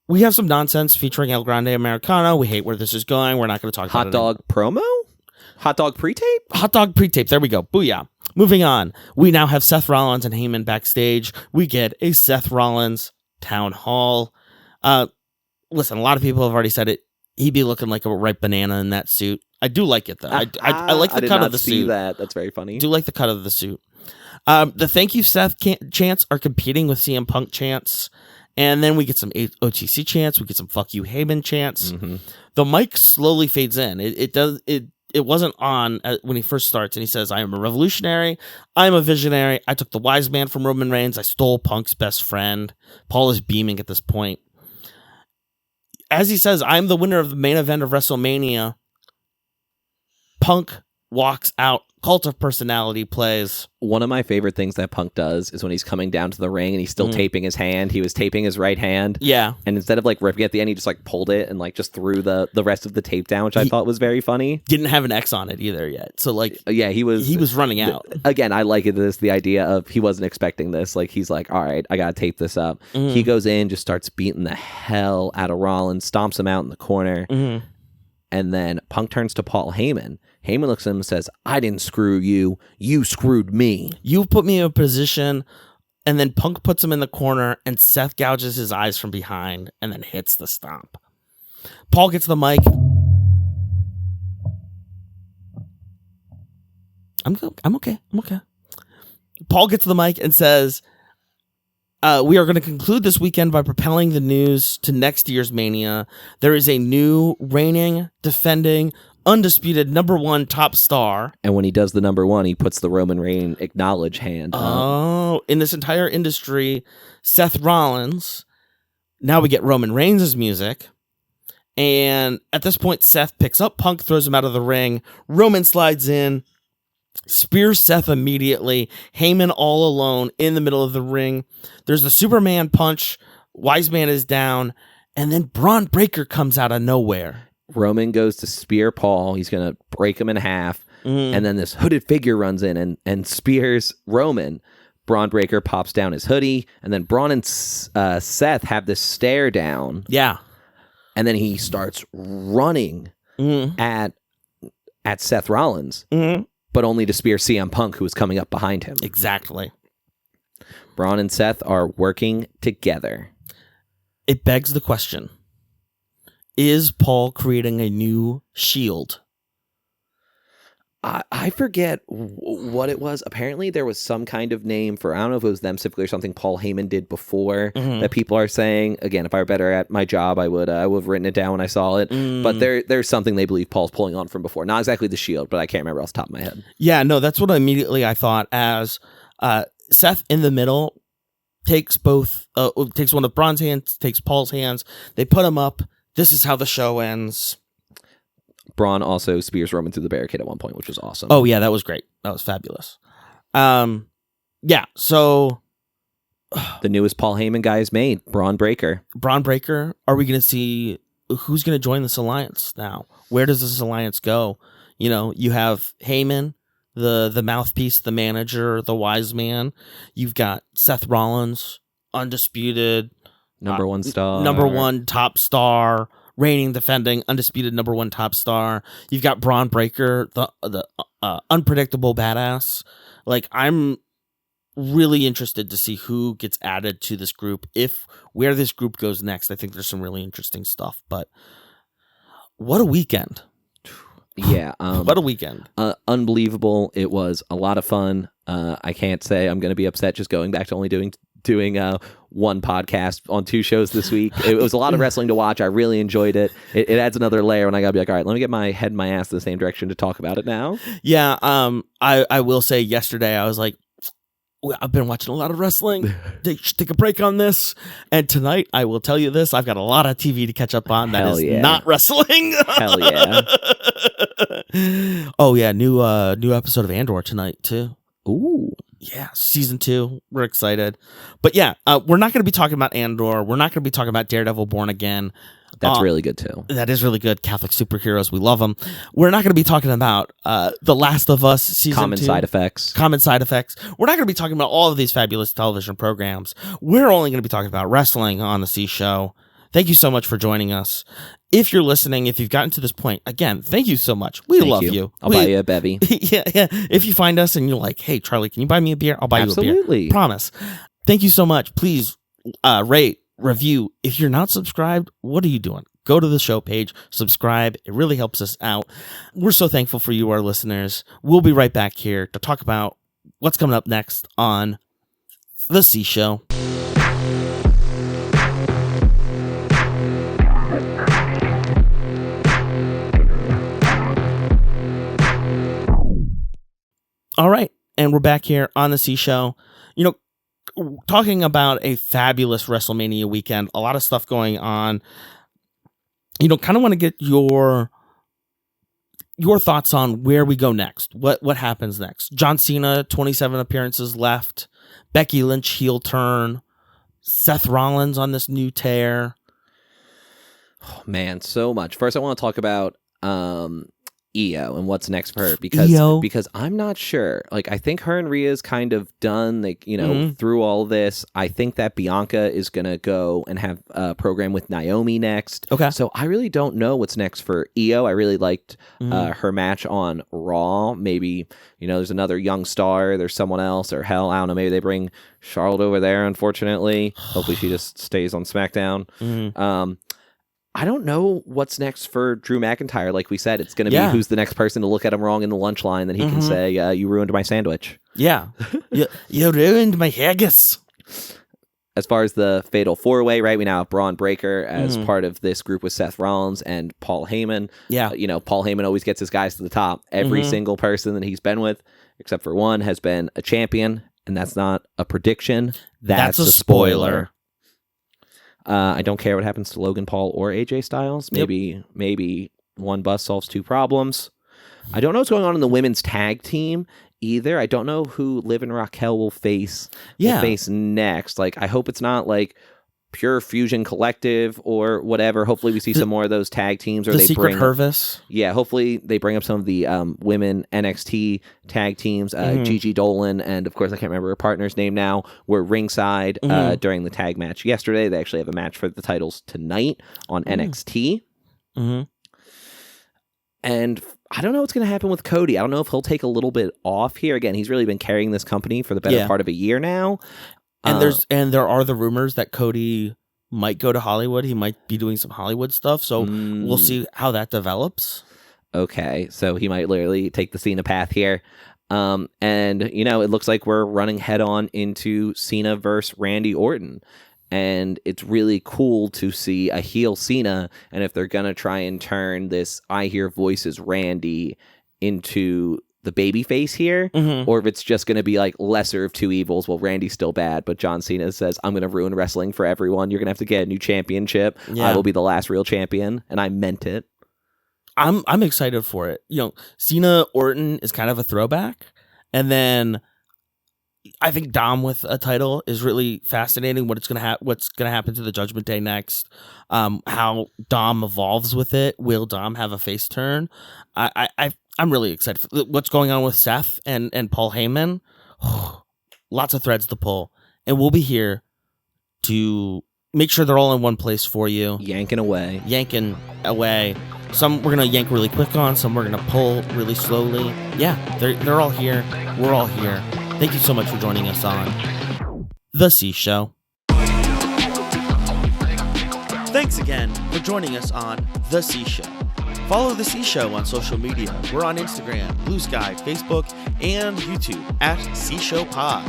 S1: We have some nonsense featuring El Grande Americano. We hate where this is going. We're not going to talk about it.
S2: Hot dog promo? Hot dog pre-tape?
S1: Hot dog pre-tape. There we go. Booyah. Moving on. We now have Seth Rollins and Heyman backstage. We get a Seth Rollins town hall. listen, a lot of people have already said it. He'd be looking like a ripe banana in that suit. I do like it though. I like the cut of the suit.
S2: That's very funny.
S1: Do like the cut of the suit. The thank you Seth chants are competing with CM Punk chants, and then we get some OTC chants. We get some fuck you Heyman chants. Mm-hmm. The mic slowly fades in. It wasn't on when he first starts, and he says, "I am a revolutionary. I am a visionary. I took the wise man from Roman Reigns. I stole Punk's best friend." Paul is beaming at this point. As he says, "I'm the winner of the main event of WrestleMania." Punk walks out. Cult of Personality plays.
S2: One of my favorite things that Punk does is when he's coming down to the ring and he's still taping his hand. He was taping his right hand.
S1: Yeah.
S2: And instead of like ripping at the end, he just like pulled it and like just threw the rest of the tape down, which I thought was very funny.
S1: Didn't have an X on it either yet. So like,
S2: yeah, he was
S1: running out.
S2: Again, I like the idea of he wasn't expecting this. Like he's like, all right, I got to tape this up. Mm-hmm. He goes in, just starts beating the hell out of Rollins, stomps him out in the corner. Mm-hmm. And then Punk turns to Paul Heyman. Heyman looks at him and says, "I didn't screw you. You screwed me.
S1: You put me in a position." And then Punk puts him in the corner, and Seth gouges his eyes from behind and then hits the stomp. Paul gets the mic. I'm okay. Paul gets the mic and says, "We are going to conclude this weekend by propelling the news to next year's Mania. There is a new reigning, defending, undisputed number one top star."
S2: And when he does the number one, he puts the Roman Reigns acknowledge hand.
S1: In this entire industry, Seth Rollins. Now we get Roman Reigns' music. And at this point, Seth picks up Punk, throws him out of the ring. Roman slides in, spears Seth immediately. Heyman all alone in the middle of the ring. There's the Superman punch. Wise Man is down. And then Braun Breaker comes out of nowhere.
S2: Roman goes to spear Paul. He's going to break him in half. And then this hooded figure runs in and spears Roman. Braun Breaker pops down his hoodie. And then Braun and Seth have this stare down.
S1: Yeah.
S2: And then he starts running at Seth Rollins. But only to spear CM Punk, who is coming up behind him.
S1: Exactly.
S2: Braun and Seth are working together.
S1: It begs the question. Is Paul creating a new Shield?
S2: I forget what it was. Apparently there was some kind of name for, I don't know if it was them specifically or something Paul Heyman did before that people are saying. Again, if I were better at my job, I would have written it down when I saw it. But there's something they believe Paul's pulling on from before. Not exactly the Shield, but I can't remember off the top of my head.
S1: Yeah, no, that's what immediately I thought as Seth in the middle takes takes one of Braun's hands, takes Paul's hands. They put him up. This is how the show ends.
S2: Braun also spears Roman through the barricade at one point, which was awesome.
S1: Oh, yeah, that was great. That was fabulous. Yeah, so...
S2: the newest Paul Heyman guy is made, Braun Breaker.
S1: Braun Breaker, are we going to see... who's going to join this alliance now? Where does this alliance go? You know, you have Heyman, the mouthpiece, the manager, the wise man. You've got Seth Rollins, undisputed...
S2: number one star.
S1: Number one top star. Reigning, defending, undisputed number one top star. You've got Braun Breaker, the unpredictable badass. Like, I'm really interested to see who gets added to this group. Where this group goes next, I think there's some really interesting stuff. But what a weekend.
S2: Yeah.
S1: What a weekend.
S2: Unbelievable. It was a lot of fun. I can't say I'm going to be upset just going back to only doing one podcast on two shows this week. It was a lot of wrestling to watch. I really enjoyed it. It adds another layer when I gotta be like, all right, let me get my head and my ass in the same direction to talk about it now.
S1: Yeah. I will say yesterday I was like, I've been watching a lot of wrestling. Take a break on this. And tonight, I will tell you this, I've got a lot of TV to catch up on that is not wrestling.
S2: Hell yeah.
S1: Oh yeah, new episode of Andor tonight too.
S2: Ooh.
S1: Yeah, season 2. We're excited. But yeah, we're not going to be talking about Andor. We're not going to be talking about Daredevil Born Again.
S2: That's really good too.
S1: That is really good. Catholic superheroes. We love them. We're not going to be talking about The Last of Us season 2.
S2: Common side effects.
S1: We're not going to be talking about all of these fabulous television programs. We're only going to be talking about wrestling on the C Show. Thank you so much for joining us. If you're listening, if you've gotten to this point, again, thank you so much. We love you.
S2: I'll buy you a bevy.
S1: Yeah. If you find us and you're like, hey, Charlie, can you buy me a beer? I'll buy you a beer.
S2: Absolutely.
S1: Promise. Thank you so much. Please rate, review. If you're not subscribed, what are you doing? Go to the show page, subscribe. It really helps us out. We're so thankful for you, our listeners. We'll be right back here to talk about what's coming up next on The C Show. All right, and we're back here on The C Show. Talking about a fabulous WrestleMania weekend, a lot of stuff going on. Kind of want to get your thoughts on where we go next. What happens next? John Cena, 27 appearances left. Becky Lynch heel turn. Seth Rollins on this new tear.
S2: Oh, man, so much. First, I want to talk about Io and what's next for her because I'm not sure. Like, I think her and Rhea's kind of done. Like, through all this, I think that Bianca is gonna go and have a program with Naomi next.
S1: Okay.
S2: So I really don't know what's next for Io. I really liked her match on Raw. Maybe there's another young star. There's someone else, or hell, I don't know. Maybe they bring Charlotte over there. Unfortunately, hopefully she just stays on SmackDown. I don't know what's next for Drew McIntyre. Like we said, it's going to be who's the next person to look at him wrong in the lunch line that he can say, you ruined my sandwich.
S1: Yeah. you ruined my haggis.
S2: As far as the Fatal 4-Way, right, we now have Braun Breaker as part of this group with Seth Rollins and Paul Heyman.
S1: Yeah.
S2: Paul Heyman always gets his guys to the top. Every single person that he's been with, except for one, has been a champion, and that's not a prediction. That's a spoiler. I don't care what happens to Logan Paul or AJ Styles. Maybe one bus solves two problems. I don't know what's going on in the women's tag team either. I don't know who Liv and Raquel will face next. Like, I hope it's not like Pure Fusion Collective or whatever. Hopefully we see some more of those tag teams, or
S1: the
S2: they
S1: Secret
S2: bring
S1: Hervis.
S2: Yeah, hopefully they bring up some of the women NXT tag teams. Gigi Dolan and, of course, I can't remember her partner's name now, were ringside during the tag match yesterday. They actually have a match for the titles tonight on NXT. And I don't know what's going to happen with Cody. I don't know if he'll take a little bit off here. Again, he's really been carrying this company for the better part of a year now. And there are the rumors that Cody might go to Hollywood. He might be doing some Hollywood stuff. So we'll see how that develops. Okay, so he might literally take the Cena path here. And, it looks like we're running head on into Cena versus Randy Orton. And it's really cool to see a heel Cena. And if they're going to try and turn this I Hear Voices Randy into the baby face here, or if it's just going to be like lesser of two evils. Well, Randy's still bad, but John Cena says, I'm going to ruin wrestling for everyone. You're going to have to get a new championship. Yeah. I will be the last real champion. And I meant it. I'm excited for it. Cena Orton is kind of a throwback. And then I think Dom with a title is really fascinating. What's going to happen to the Judgment Day next? How Dom evolves with it. Will Dom have a face turn? I'm really excited for what's going on with Seth and Paul Heyman. Lots of threads to pull, and we'll be here to make sure they're all in one place for you. Yanking away. Some we're gonna yank really quick on. Some we're gonna pull really slowly. Yeah, they're all here. We're all here. Thank you so much for joining us on The C Show. Thanks again for joining us on The C Show. Follow The C Show on social media. We're on Instagram, Blue Sky, Facebook, and YouTube at C Show Pod.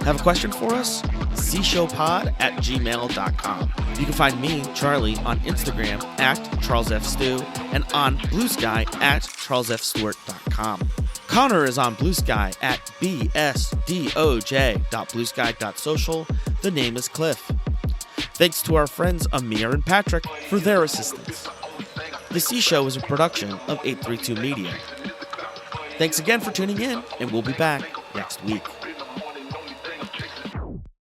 S2: Have a question for us? cshowpod@gmail.com. You can find me, Charlie, on Instagram at CharlesFStew and on Blue Sky at CharlesFStewart.com. Connor is on Blue Sky at bsdoj.bluesky.social. The name is Cliff. Thanks to our friends Amir and Patrick for their assistance. The C Show is a production of 832 Media. Thanks again for tuning in, and we'll be back next week.